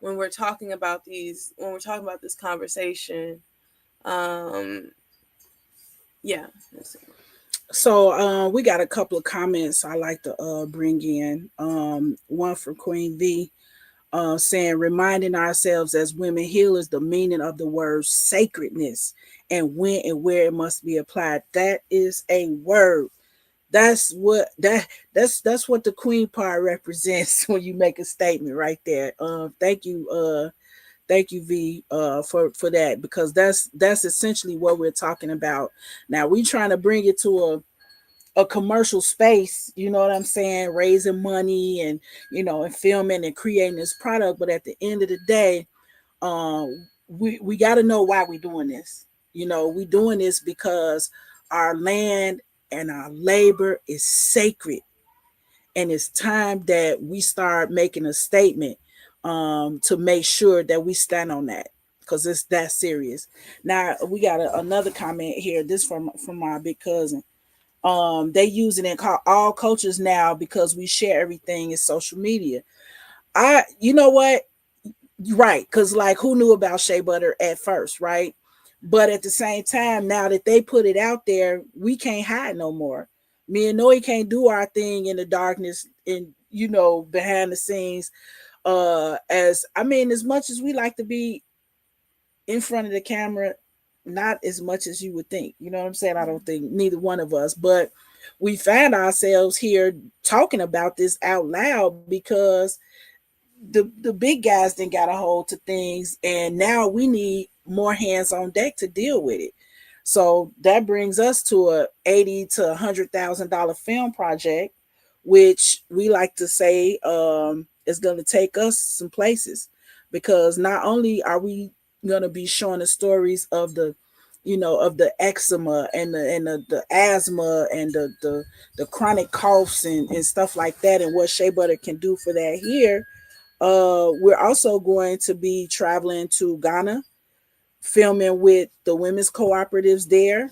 Speaker 3: when we're talking about this conversation. Yeah.
Speaker 1: So we got a couple of comments I like to bring in. One from Queen V, saying, reminding ourselves as women healers the meaning of the word sacredness and when and where it must be applied. That is a word. That's what the queen part represents when you make a statement right there. Thank you, V, for that, because that's essentially what we're talking about. Now we trying to bring it to a commercial space, you know what I'm saying, raising money and, you know, and filming and creating this product. But at the end of the day, we got to know why we're doing this. You know, we doing this because our land and our labor is sacred, and it's time that we start making a statement to make sure that we stand on that, because it's that serious. Now we got another comment here. This from my big cousin. They using it called all cultures now because we share everything in social media. You know what? Right, because like who knew about Shea Butter at first, right? But at the same time, now that they put it out there, we can't hide no more. Me and Noe can't do our thing in the darkness and, you know, behind the scenes. As much as we like to be in front of the camera, not as much as you would think. You know what I'm saying? I don't think neither one of us, but we find ourselves here talking about this out loud because the big guys then got a hold to things, and now we need more hands on deck to deal with it. So that brings us to a $80,000 to $100,000 film project, which we like to say is going to take us some places, because not only are we going to be showing the stories of the, you know, of the eczema and the asthma and the chronic coughs and stuff like that, and what Shea Butter can do for that here. We're also going to be traveling to Ghana, filming with the women's cooperatives there.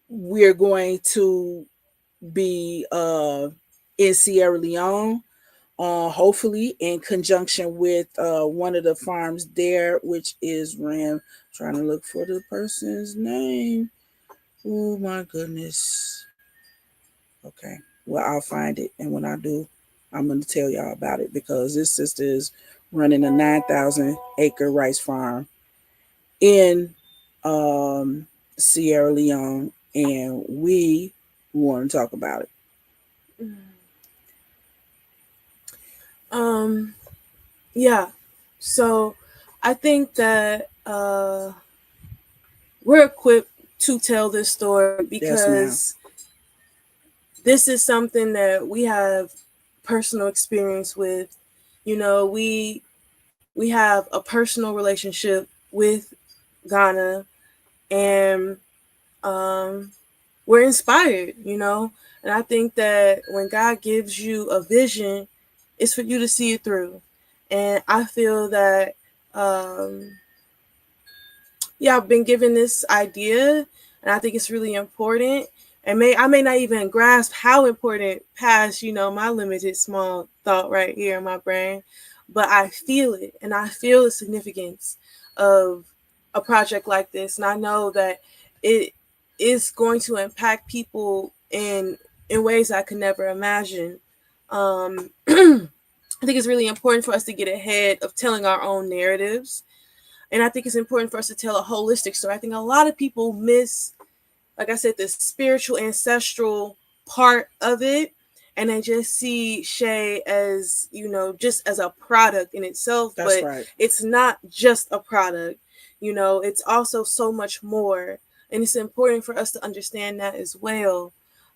Speaker 1: We're going to be in Sierra Leone, hopefully in conjunction with one of the farms there, which is Ram. Trying to look for the person's name. Oh my goodness. Okay. Well, I'll find it, and when I do, I'm going to tell y'all about it, because this sister is running a 9,000 acre rice farm in Sierra Leone, and we want to talk about it.
Speaker 3: Yeah. So I think that we're equipped to tell this story because this is something that we have personal experience with. You know, we have a personal relationship with Ghana, and we're inspired, you know. And I think that when God gives you a vision, it's for you to see it through. And I feel that I've been given this idea, and I think it's really important. And I may not even grasp how important past, you know, my limited small thought right here in my brain, but I feel it, and I feel the significance of a project like this, and I know that it is going to impact people in ways I could never imagine. I think it's really important for us to get ahead of telling our own narratives. And I think it's important for us to tell a holistic story. I think a lot of people miss, like I said, the spiritual, ancestral part of it. And they just see Shea as, you know, just as a product in itself.
Speaker 1: That's
Speaker 3: but
Speaker 1: right.
Speaker 3: It's not just a product. You know, it's also so much more. And it's important for us to understand that as well.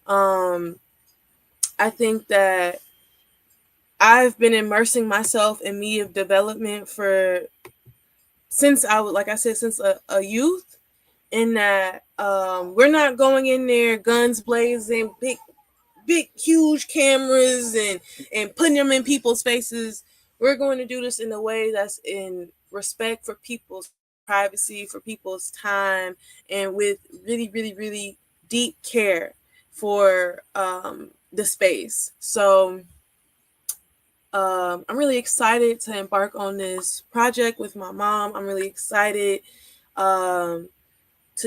Speaker 3: I think that I've been immersing myself in media development since I was, like I said, since a youth. In that we're not going in there guns blazing, big huge cameras and putting them in people's faces. We're going to do this in a way that's in respect for people's privacy, for people's time, and with really, really, really deep care for the space. So I'm really excited to embark on this project with my mom. I'm really excited to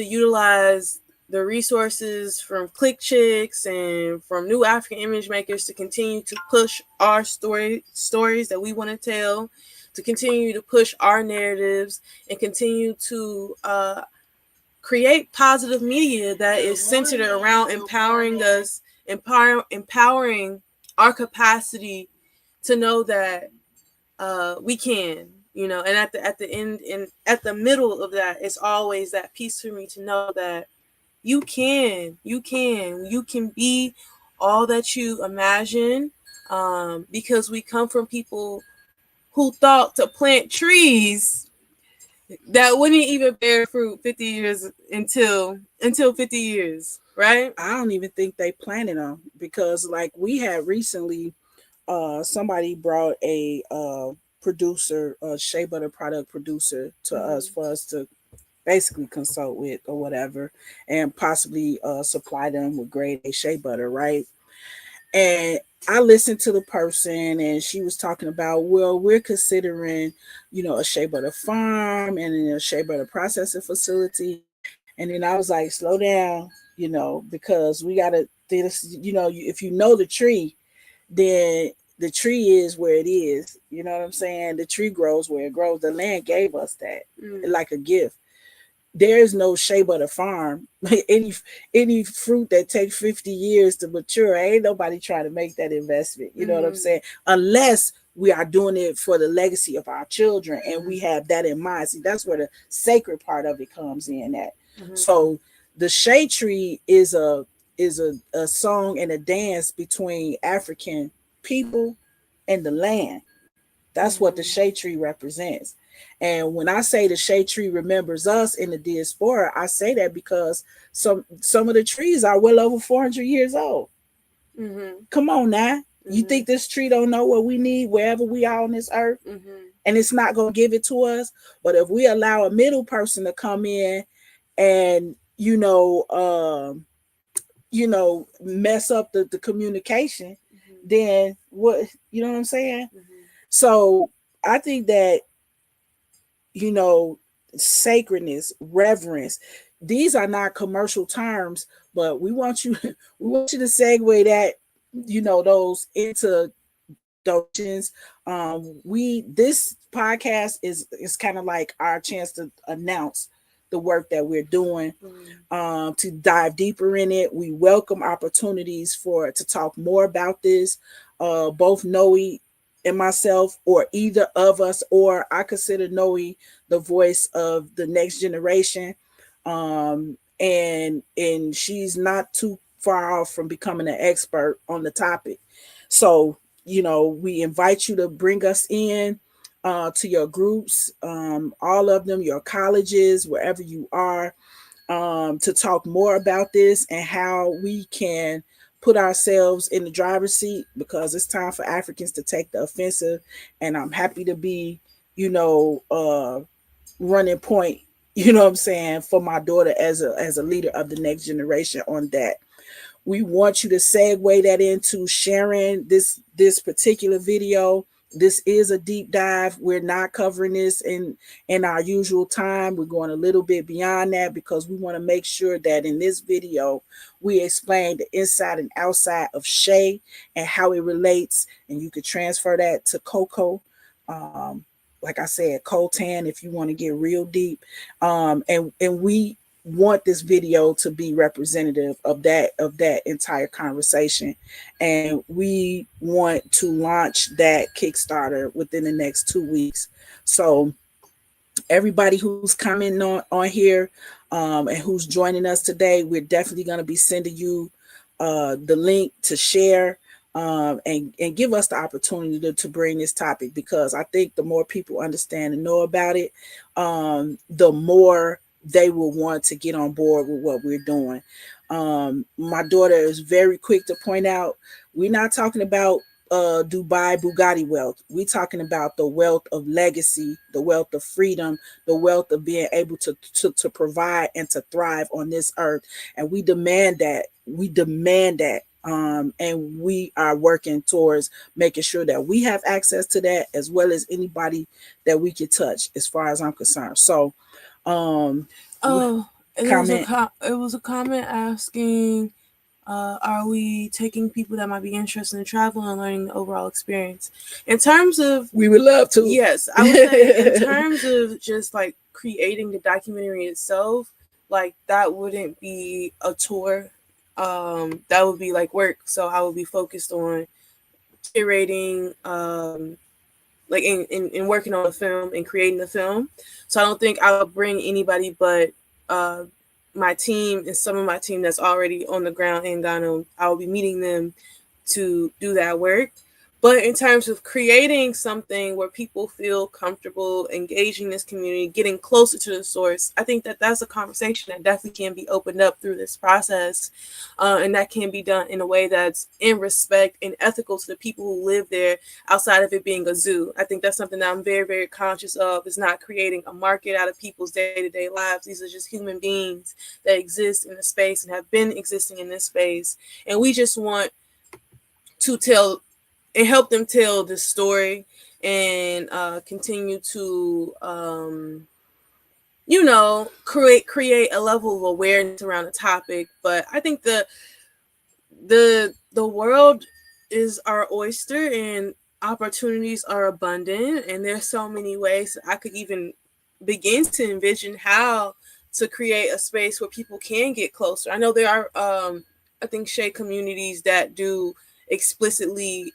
Speaker 3: utilize the resources from Click Chicks and from new African image makers to continue to push our stories that we want to tell, to continue to push our narratives, and continue to create positive media that is centered around empowering us, empowering our capacity to know that we can, and at the end and at the middle of that, it's always that piece for me to know that you can be all that you imagine, because we come from people who thought to plant trees that wouldn't even bear fruit 50 years until 50 years, right?
Speaker 1: I don't even think they planted them, because like we had recently, somebody brought a producer, a shea butter product producer to us for us to basically consult with or whatever, and possibly supply them with grade A shea butter, right? And I listened to the person, and she was talking about, well, we're considering, a shea butter farm and a shea butter processing facility. And then I was like, slow down, because we got to, if you know the tree, then the tree is where it is. You know what I'm saying? The tree grows where it grows. The land gave us that like a gift. There is no shea butter farm. any fruit that takes 50 years to mature, ain't nobody trying to make that investment. You know what I'm saying? Unless we are doing it for the legacy of our children, and we have that in mind. See, that's where the sacred part of it comes in at. So the shea tree is a song and a dance between African people and the land. That's what the shea tree represents. And when I say the shea tree remembers us in the diaspora, I say that because some of the trees are well over 400 years old. Come on now. You think this tree don't know what we need wherever we are on this earth? And it's not going to give it to us? But if we allow a middle person to come in and, mess up the communication, then what, you know what I'm saying? So I think that, sacredness, reverence, these are not commercial terms, but we want you to segue that, those into donations. This podcast is kind of like our chance to announce the work that we're doing, to dive deeper in it. We welcome opportunities to talk more about this. Both Noe and myself, or either of us, or I consider Noe the voice of the next generation. And she's not too far off from becoming an expert on the topic. So, we invite you to bring us in to your groups, all of them, your colleges, wherever you are, to talk more about this and how we can put ourselves in the driver's seat, because it's time for Africans to take the offensive. And I'm happy to be, running point, what I'm saying, for my daughter as a leader of the next generation on that. We want you to segue that into sharing this particular video. This is a deep dive. We're not covering this in our usual time. We're going a little bit beyond that, because we want to make sure that in this video, we explain the inside and outside of shea and how it relates. And you could transfer that to cocoa. Like I said, coltan, if you want to get real deep. And we want this video to be representative of that entire conversation, and we want to launch that Kickstarter within the next 2 weeks. So everybody who's coming on here and who's joining us today, we're definitely going to be sending you the link to share. and give us the opportunity to bring this topic, because I think the more people understand and know about it, the more they will want to get on board with what we're doing. My daughter is very quick to point out, we're not talking about Dubai Bugatti wealth. We're talking about the wealth of legacy, the wealth of freedom, the wealth of being able to provide and to thrive on this earth. And we demand that. We demand that. And we are working towards making sure that we have access to that, as well as anybody that we can touch, as far as I'm concerned. So,
Speaker 3: Oh, and
Speaker 1: comment.
Speaker 3: it was a comment asking, are we taking people that might be interested in travel and learning the overall experience? In terms of,
Speaker 1: We would love to.
Speaker 3: yes, I would say in terms of just like creating the documentary itself, like that wouldn't be a tour. That would be like work. So I would be focused on curating, like in working on the film and creating the film. So I don't think I would bring anybody but my team and some of my team that's already on the ground in Ghana. I will be meeting them to do that work. But in terms of creating something where people feel comfortable engaging this community, getting closer to the source, I think that that's a conversation that definitely can be opened up through this process. And that can be done in a way that's in respect and ethical to the people who live there, outside of it being a zoo. I think that's something that I'm very, very conscious of, is not creating a market out of people's day-to-day lives. These are just human beings that exist in the space and have been existing in this space. And we just want to tell and help them tell this story and continue to create a level of awareness around the topic. But I think the world is our oyster and opportunities are abundant, and there's so many ways I could even begin to envision how to create a space where people can get closer. I know there are I think Shea communities that do explicitly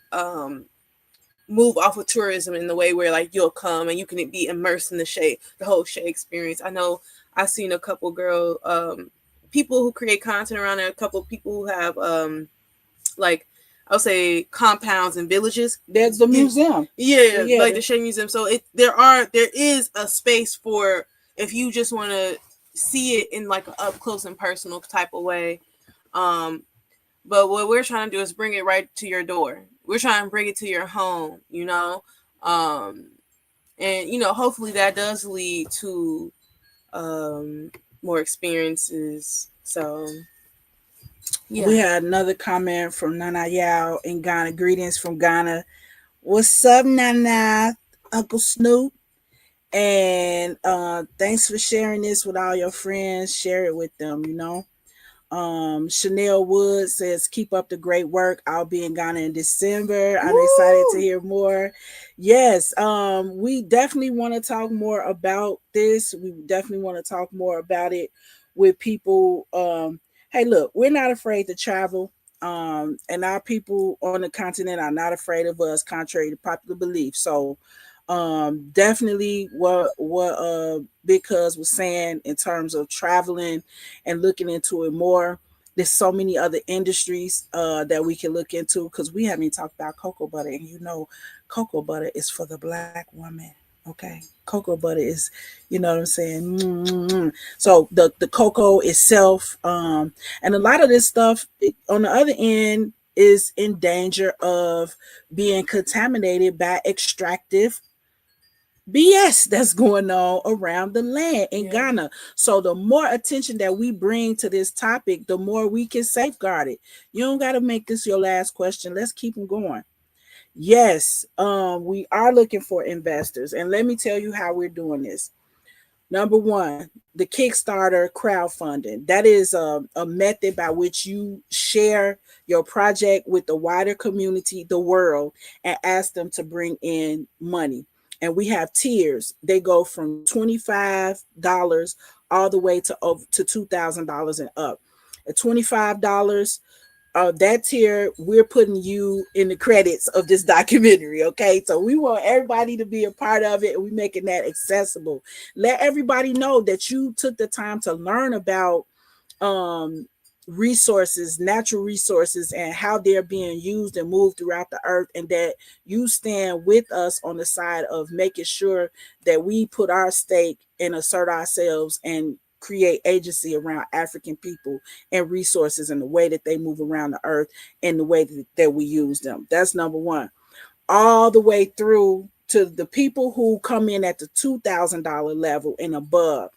Speaker 3: move off of tourism in the way where like you'll come and you can be immersed in the whole Shea experience. I know I've seen a couple people who create content around there, a couple of people who have like I'll say compounds and villages.
Speaker 1: There's the museum.
Speaker 3: Yeah, like the Shea Museum. So there is a space for if you just want to see it in like an up close and personal type of way. But what we're trying to do is bring it right to your door. We're trying to bring it to your home, and hopefully that does lead to more experiences. So yeah.
Speaker 1: We had another comment from Nana Yao in Ghana. Greetings from Ghana. What's up, Nana? Uncle Snoop. And thanks for sharing this with all your friends. Share it with them, Chanel Wood says, keep up the great work. I'll be in Ghana in December. I'm excited to hear more. Yes, we definitely want to talk more about this. We definitely want to talk more about it with people. Hey, look, we're not afraid to travel. And our people on the continent are not afraid of us, contrary to popular belief. So definitely what Big Cuz was saying in terms of traveling and looking into it more. There's so many other industries that we can look into, because we haven't even talked about cocoa butter, and cocoa butter is for the Black woman. Okay, cocoa butter is, you know what I'm saying. Mm-hmm. So the cocoa itself, and a lot of this stuff on the other end is in danger of being contaminated by extractive BS that's going on around the land in Ghana. So the more attention that we bring to this topic, the more we can safeguard it. You don't got to make this your last question. Let's keep them going. Yes, we are looking for investors. And let me tell you how we're doing this. Number one, the Kickstarter crowdfunding. That is a method by which you share your project with the wider community, the world, and ask them to bring in money. And we have tiers. They go from $25 all the way to $2,000 and up. At $25, that tier, we're putting you in the credits of this documentary. Okay, so we want everybody to be a part of it, and we're making that accessible. Let everybody know that you took the time to learn about resources, natural resources, and how they're being used and moved throughout the earth, and that you stand with us on the side of making sure that we put our stake and assert ourselves and create agency around African people and resources and the way that they move around the earth and the way that we use them. That's number one. All the way through to the people who come in at the $2,000 level and above.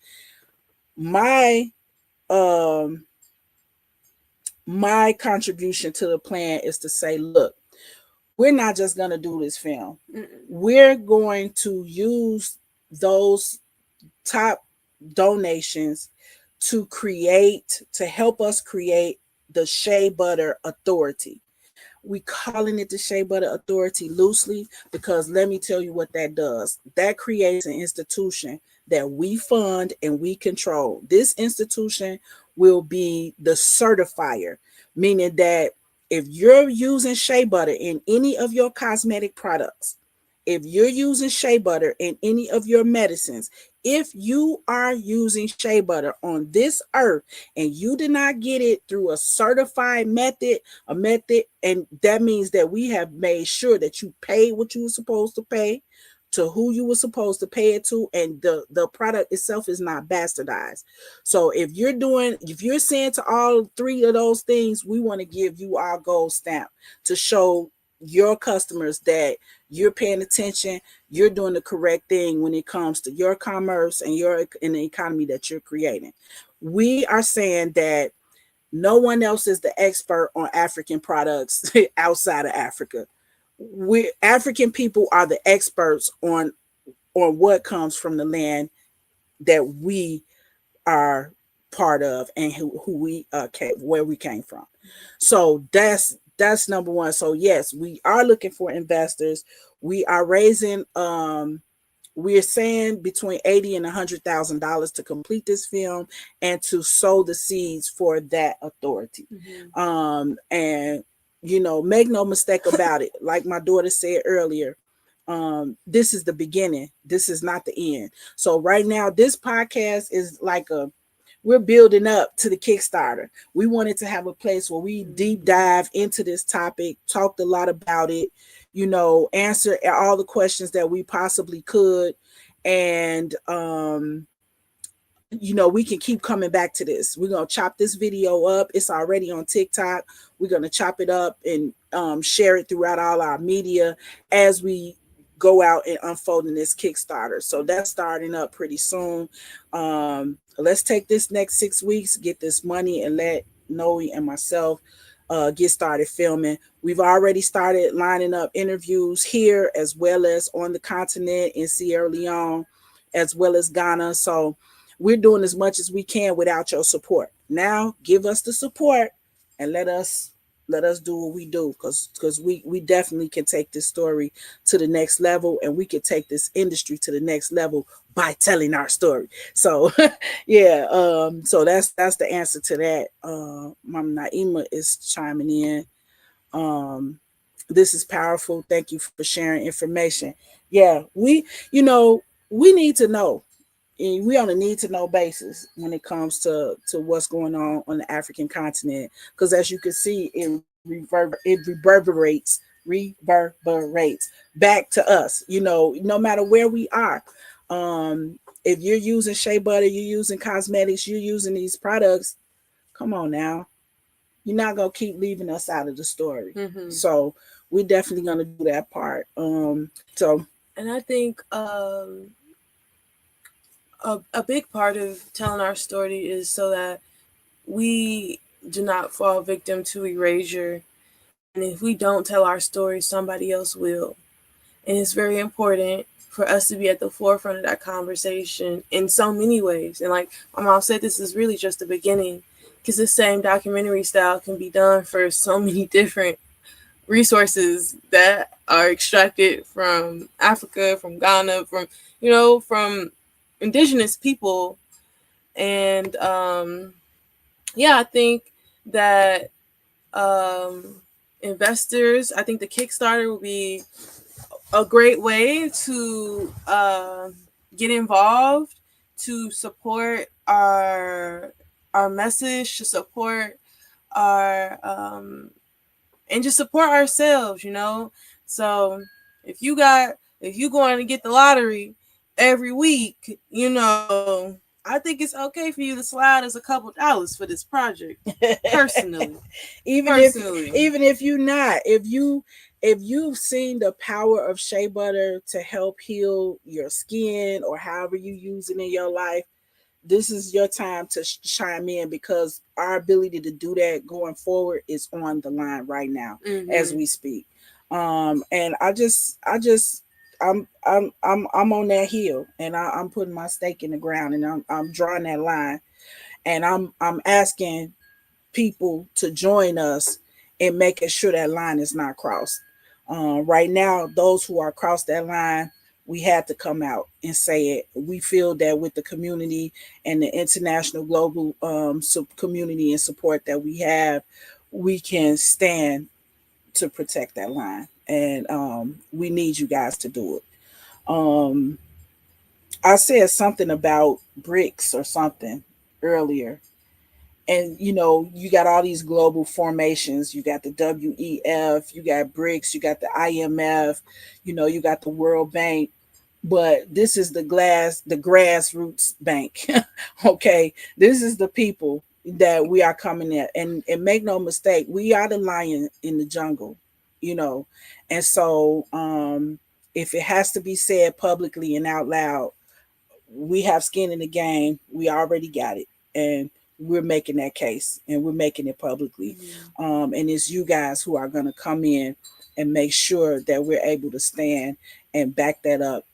Speaker 1: My um my contribution to the plan is to say, look, we're not just going to do this film. We're going to use those top donations to help us create the Shea Butter Authority. We calling it the Shea Butter Authority loosely because let me tell you what that does. That creates an institution that we fund and we control. This institution will be the certifier, meaning that if you're using shea butter in any of your cosmetic products, if you're using shea butter in any of your medicines, if you are using shea butter on this earth and you did not get it through a certified method, and that means that we have made sure that you paid what you were supposed to pay to who you were supposed to pay it to, and the product itself is not bastardized. So if you're saying to all three of those things, we want to give you our gold stamp to show your customers that you're paying attention, you're doing the correct thing when it comes to your commerce and the economy that you're creating. We are saying that no one else is the expert on African products outside of Africa. We African people are the experts on what comes from the land that we are part of and who we where we came from. So that's number one. So yes, we are looking for investors. We are raising we're saying between $80,000 and $100,000 to complete this film and to sow the seeds for that authority. And make no mistake about it. Like my daughter said earlier, this is the beginning. This is not the end. So right now, this podcast is like we're building up to the Kickstarter. We wanted to have a place where we deep dive into this topic, talked a lot about it, answer all the questions that we possibly could. And, we can keep coming back to this. We're going to chop this video up. It's already on TikTok. We're going to chop it up and share it throughout all our media as we go out and unfolding this Kickstarter. So that's starting up pretty soon. Let's take this next 6 weeks, get this money, and let Noe and myself get started filming. We've already started lining up interviews here as well as on the continent in Sierra Leone, as well as Ghana. So we're doing as much as we can without your support. Now give us the support and let us do what we do, because we definitely can take this story to the next level, and we can take this industry to the next level by telling our story. So yeah, so that's the answer to that. Mama Naima is chiming in. This is powerful. Thank you for sharing information. Yeah, we need to know. And we on a need to know basis when it comes to what's going on the African continent, because as you can see, it reverberates back to us. No matter where we are. If you're using shea butter, you're using cosmetics, you're using these products, come on now. You're not gonna keep leaving us out of the story. So we're definitely gonna do that part. And
Speaker 3: I think a big part of telling our story is so that we do not fall victim to erasure. And if we don't tell our story, somebody else will. And it's very important for us to be at the forefront of that conversation in so many ways. And like my mom said, this is really just the beginning, because the same documentary style can be done for so many different resources that are extracted from Africa, from Ghana, from indigenous people. And I think that investors, I think the Kickstarter will be a great way to get involved, to support our message, to support and just support ourselves, you know. So if you going to get the lottery every week, you know, I think it's okay for you to slide us a couple dollars for this project. Personally.
Speaker 1: even if
Speaker 3: Personally.
Speaker 1: even if you not, if you've seen the power of shea butter to help heal your skin or however you use it in your life, this is your time to chime in, because our ability to do that going forward is on the line right now as we speak. And I'm on that hill, and I'm putting my stake in the ground, and I'm drawing that line, and I'm asking people to join us in making sure that line is not crossed. Right now, those who are crossed that line, we had to come out and say it. We feel that with the community and the international global community and support that we have, we can stand to protect that line. And we need you guys to do it. Um, I said something about bricks or something earlier, and you got all these global formations. You got the WEF, you got BRICS, you got the IMF, you got the World Bank, but this is the grassroots bank. Okay, this is the people that we are coming at, and make no mistake, we are the lion in the jungle, you know and so if it has to be said publicly and out loud, we have skin in the game. We already got it, and we're making that case, and we're making it publicly. And it's you guys who are going to come in and make sure that we're able to stand and back that up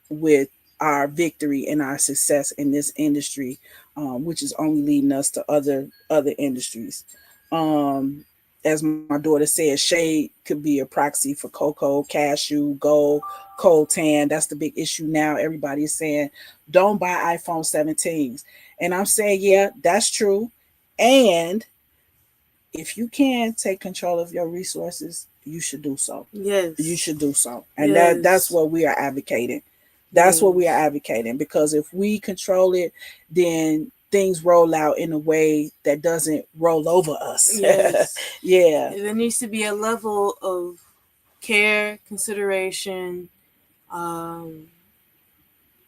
Speaker 1: with our victory and our success in this industry, which is only leading us to other industries. Um, as my daughter said, shade could be a proxy for cocoa, cashew, gold, coltan. That's the big issue now. Everybody is saying, don't buy iPhone 17s. And I'm saying, yeah, that's true. And if you can take control of your resources, you should do so.
Speaker 3: Yes.
Speaker 1: You should do so. And
Speaker 3: Yes.
Speaker 1: that's what we are advocating. That's what we are advocating, because if we control it, then things roll out in a way that doesn't roll over us.
Speaker 3: Yes.
Speaker 1: Yeah.
Speaker 3: There needs to be a level of care, consideration,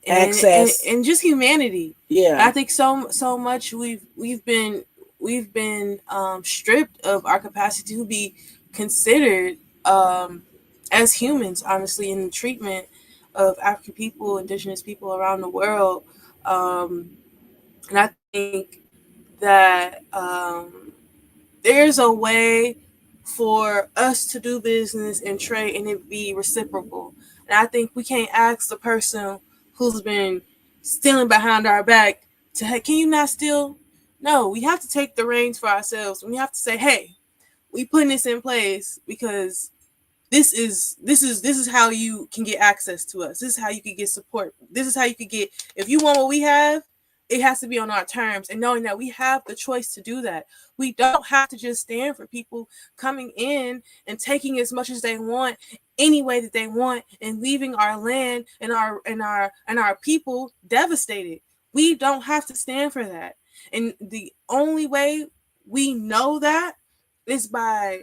Speaker 1: Access,
Speaker 3: and just humanity.
Speaker 1: Yeah.
Speaker 3: I think so much we've been stripped of our capacity to be considered as humans, honestly, in the treatment of African people, indigenous people around the world. And I think that there's a way for us to do business and trade and it be reciprocal. And I think we can't ask the person who's been stealing behind our back to, hey, can you not steal? No, we have to take the reins for ourselves. We have to say, hey, we putting this in place because this is how you can get access to us. This is how you can get support. This is how you could get, if you want what we have, it has to be on our terms, and knowing that we have the choice to do that. We don't have to just stand for people coming in and taking as much as they want, any way that they want, and leaving our land and our people devastated. We don't have to stand for that. And the only way we know that is by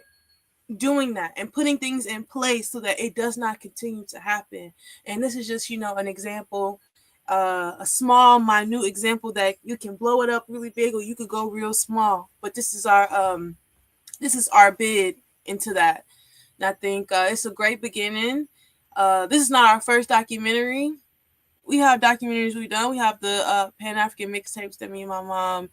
Speaker 3: doing that and putting things in place so that it does not continue to happen. And this is just, an example, a small, minute example that you can blow it up really big or you could go real small. But this is our bid into that. And I think it's a great beginning. This is not our first documentary. We have documentaries we've done. We have the Pan-African mixtapes that me and my mom,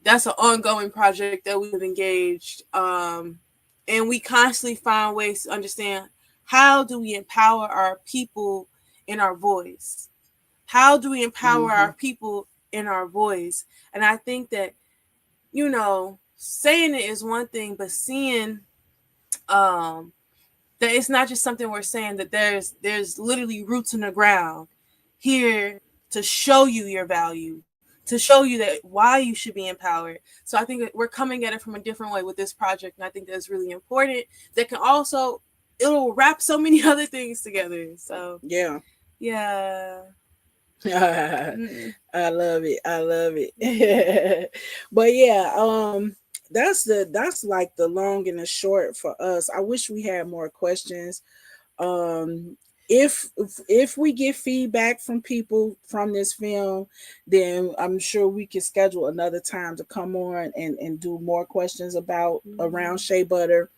Speaker 3: that's an ongoing project that we've engaged. And we constantly find ways to understand, how do we empower our people in our voice? How do we empower our people in our voice? And I think that, saying it is one thing, but seeing that it's not just something we're saying, that there's literally roots in the ground here to show you your value, to show you that why you should be empowered. So I think that we're coming at it from a different way with this project, and I think that's really important. That can also, it'll wrap so many other things together. So yeah.
Speaker 1: I love it. But yeah, that's like the long and the short for us. I wish we had more questions. um if we get feedback from people from this film, then I'm sure we can schedule another time to come on and do more questions about around shea butter,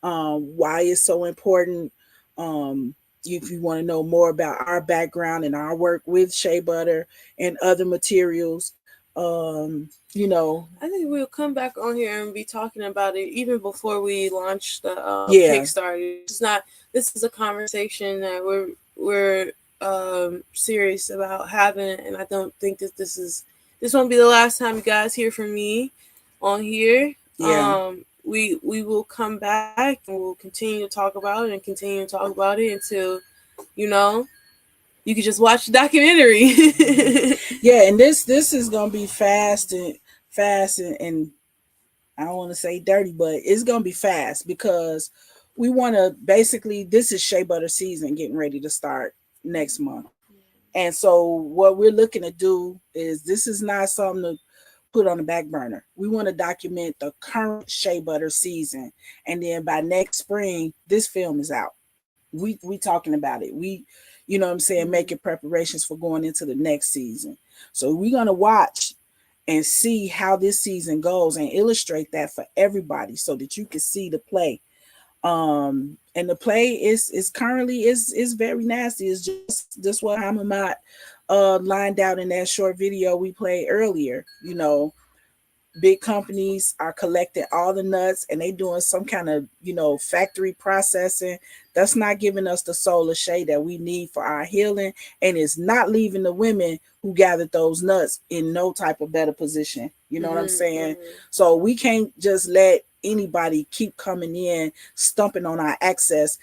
Speaker 1: why it's so important. If you want to know more about our background and our work with shea butter and other materials, you know,
Speaker 3: I think we'll come back on here and be talking about it even before we launch the
Speaker 1: yeah,
Speaker 3: Kickstarter. It's not. This is a conversation that we're serious about having, and I don't think that this won't be the last time you guys hear from me on here.
Speaker 1: yeah.
Speaker 3: We will come back and we'll continue to talk about it and continue to talk about it until you know you can just watch the documentary.
Speaker 1: Yeah, and this is gonna be fast and I don't want to say dirty, but it's gonna be fast because we want to basically, this is shea butter season getting ready to start next month. And so what we're looking to do is, this is not something to put on the back burner. We want to document the current shea butter season, and then by next spring this film is out. We talking about it. We, you know what I'm saying, making preparations for going into the next season. So we're gonna watch and see how this season goes and illustrate that for everybody so that you can see the play. And the play is currently is very nasty. It's just what Hamamat lined out in that short video we played earlier. You know, big companies are collecting all the nuts and they doing some kind of, you know, factory processing that's not giving us the soul of shea that we need for our healing, and it's not leaving the women who gathered those nuts in no type of better position. You know what I'm saying? So we can't just let anybody keep coming in stumping on our access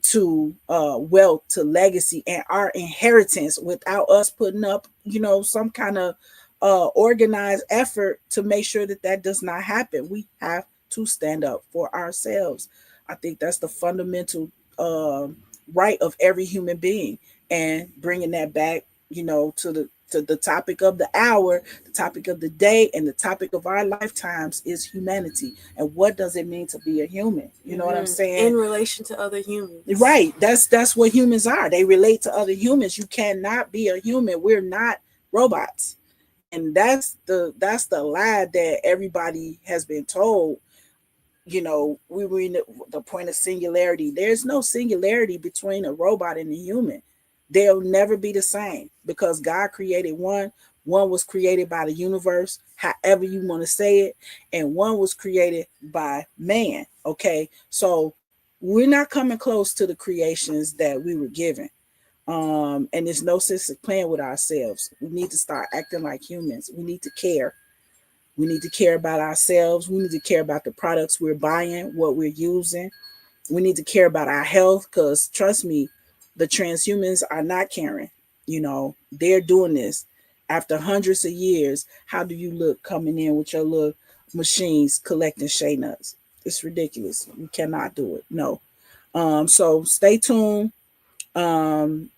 Speaker 1: to wealth, to legacy and our inheritance without us putting up, you know, some kind of organized effort to make sure that that does not happen. We have to stand up for ourselves. I think that's the fundamental right of every human being, and bringing that back, you know, to the topic of the hour, the topic of the day, and the topic of our lifetimes is humanity. And what does it mean to be a human? You know what I'm saying?
Speaker 3: In relation to other humans.
Speaker 1: Right. That's what humans are. They relate to other humans. You cannot be a human. We're not robots. And that's the lie that everybody has been told. You know, we were in the point of singularity. There's no singularity between a robot and a human. They'll never be the same because God created one. One was created by the universe, however you want to say it, and one was created by man. Okay, so we're not coming close to the creations that we were given. And there's no sense of playing with ourselves. We need to start acting like humans. We need to care. We need to care about ourselves. We need to care about the products we're buying, what we're using. We need to care about our health, because trust me, the transhumans are not caring. You know, they're doing this after hundreds of years. How do you look coming in with your little machines collecting shea nuts? It's ridiculous. You cannot do it. No. So stay tuned.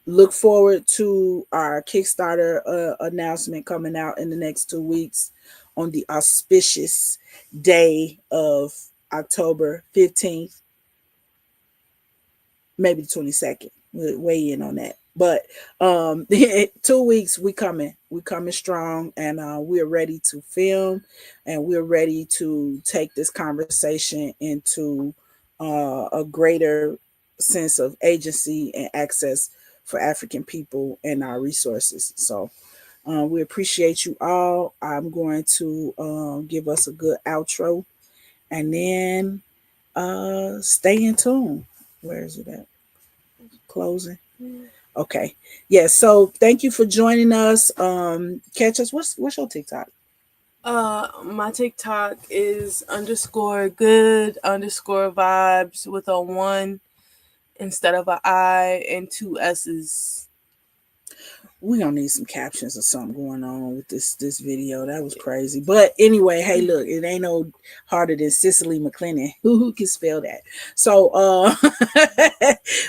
Speaker 1: Look forward to our Kickstarter announcement coming out in the next 2 weeks on the auspicious day of October 15th, maybe the 22nd. We'll weigh in on that. But 2 weeks, we coming strong, and we're ready to film, and we're ready to take this conversation into a greater sense of agency and access for African people and our resources. So we appreciate you all. I'm going to give us a good outro, and then stay in tune. Where is it at? Closing. Okay. Yeah. So thank you for joining us. Catch us. What's your TikTok?
Speaker 3: My TikTok is _good_vibes with a 1 instead of an I and 2 S's.
Speaker 1: We gonna need some captions or something going on with this video. That was crazy. But anyway, hey, look, it ain't no harder than Cicely McClennan. Who can spell that? So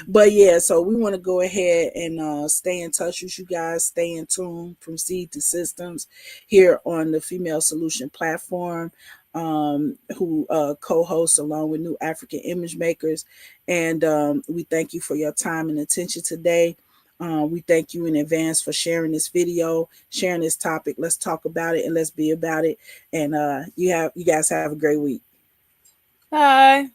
Speaker 1: but yeah, so we want to go ahead and stay in touch with you guys, stay in tune from seed to systems here on the Female Solution platform. who co-hosts along with New African Image Makers. And we thank you for your time and attention today. We thank you in advance for sharing this video, sharing this topic. Let's talk about it and let's be about it. And you guys have a great week.
Speaker 3: Bye.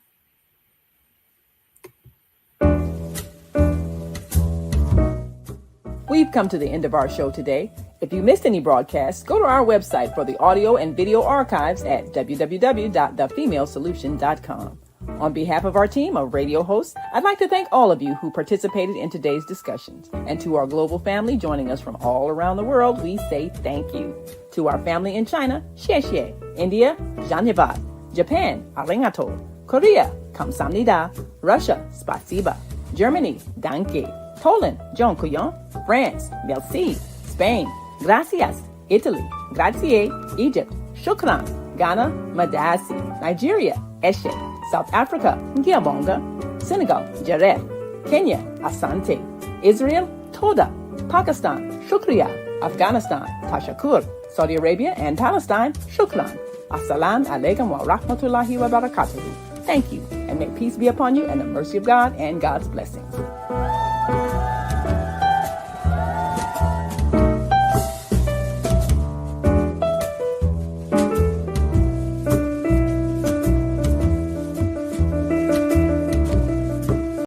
Speaker 2: We've come to the end of our show today. If you missed any broadcasts, go to our website for the audio and video archives at www.thefemalesolution.com. On behalf of our team of radio hosts, I'd like to thank all of you who participated in today's discussions. And to our global family joining us from all around the world, we say thank you. To our family in China, xie xie. India, Dhanyavad. Japan, arigato. Korea, kamsamnida. Russia, spasiba. Germany, danke. Poland, dziękuję. France, merci. Spain, gracias. Italy, grazie. Egypt, shukran. Ghana, madasi. Nigeria, eshe. South Africa, ngiyabonga. Senegal, jaref. Kenya, asante. Israel, toda. Pakistan, shukriya. Afghanistan, tashakur. Saudi Arabia and Palestine, shukran. Assalamu alaikum wa rahmatullahi wa barakatuhu. Thank you, and may peace be upon you and the mercy of God and God's blessings.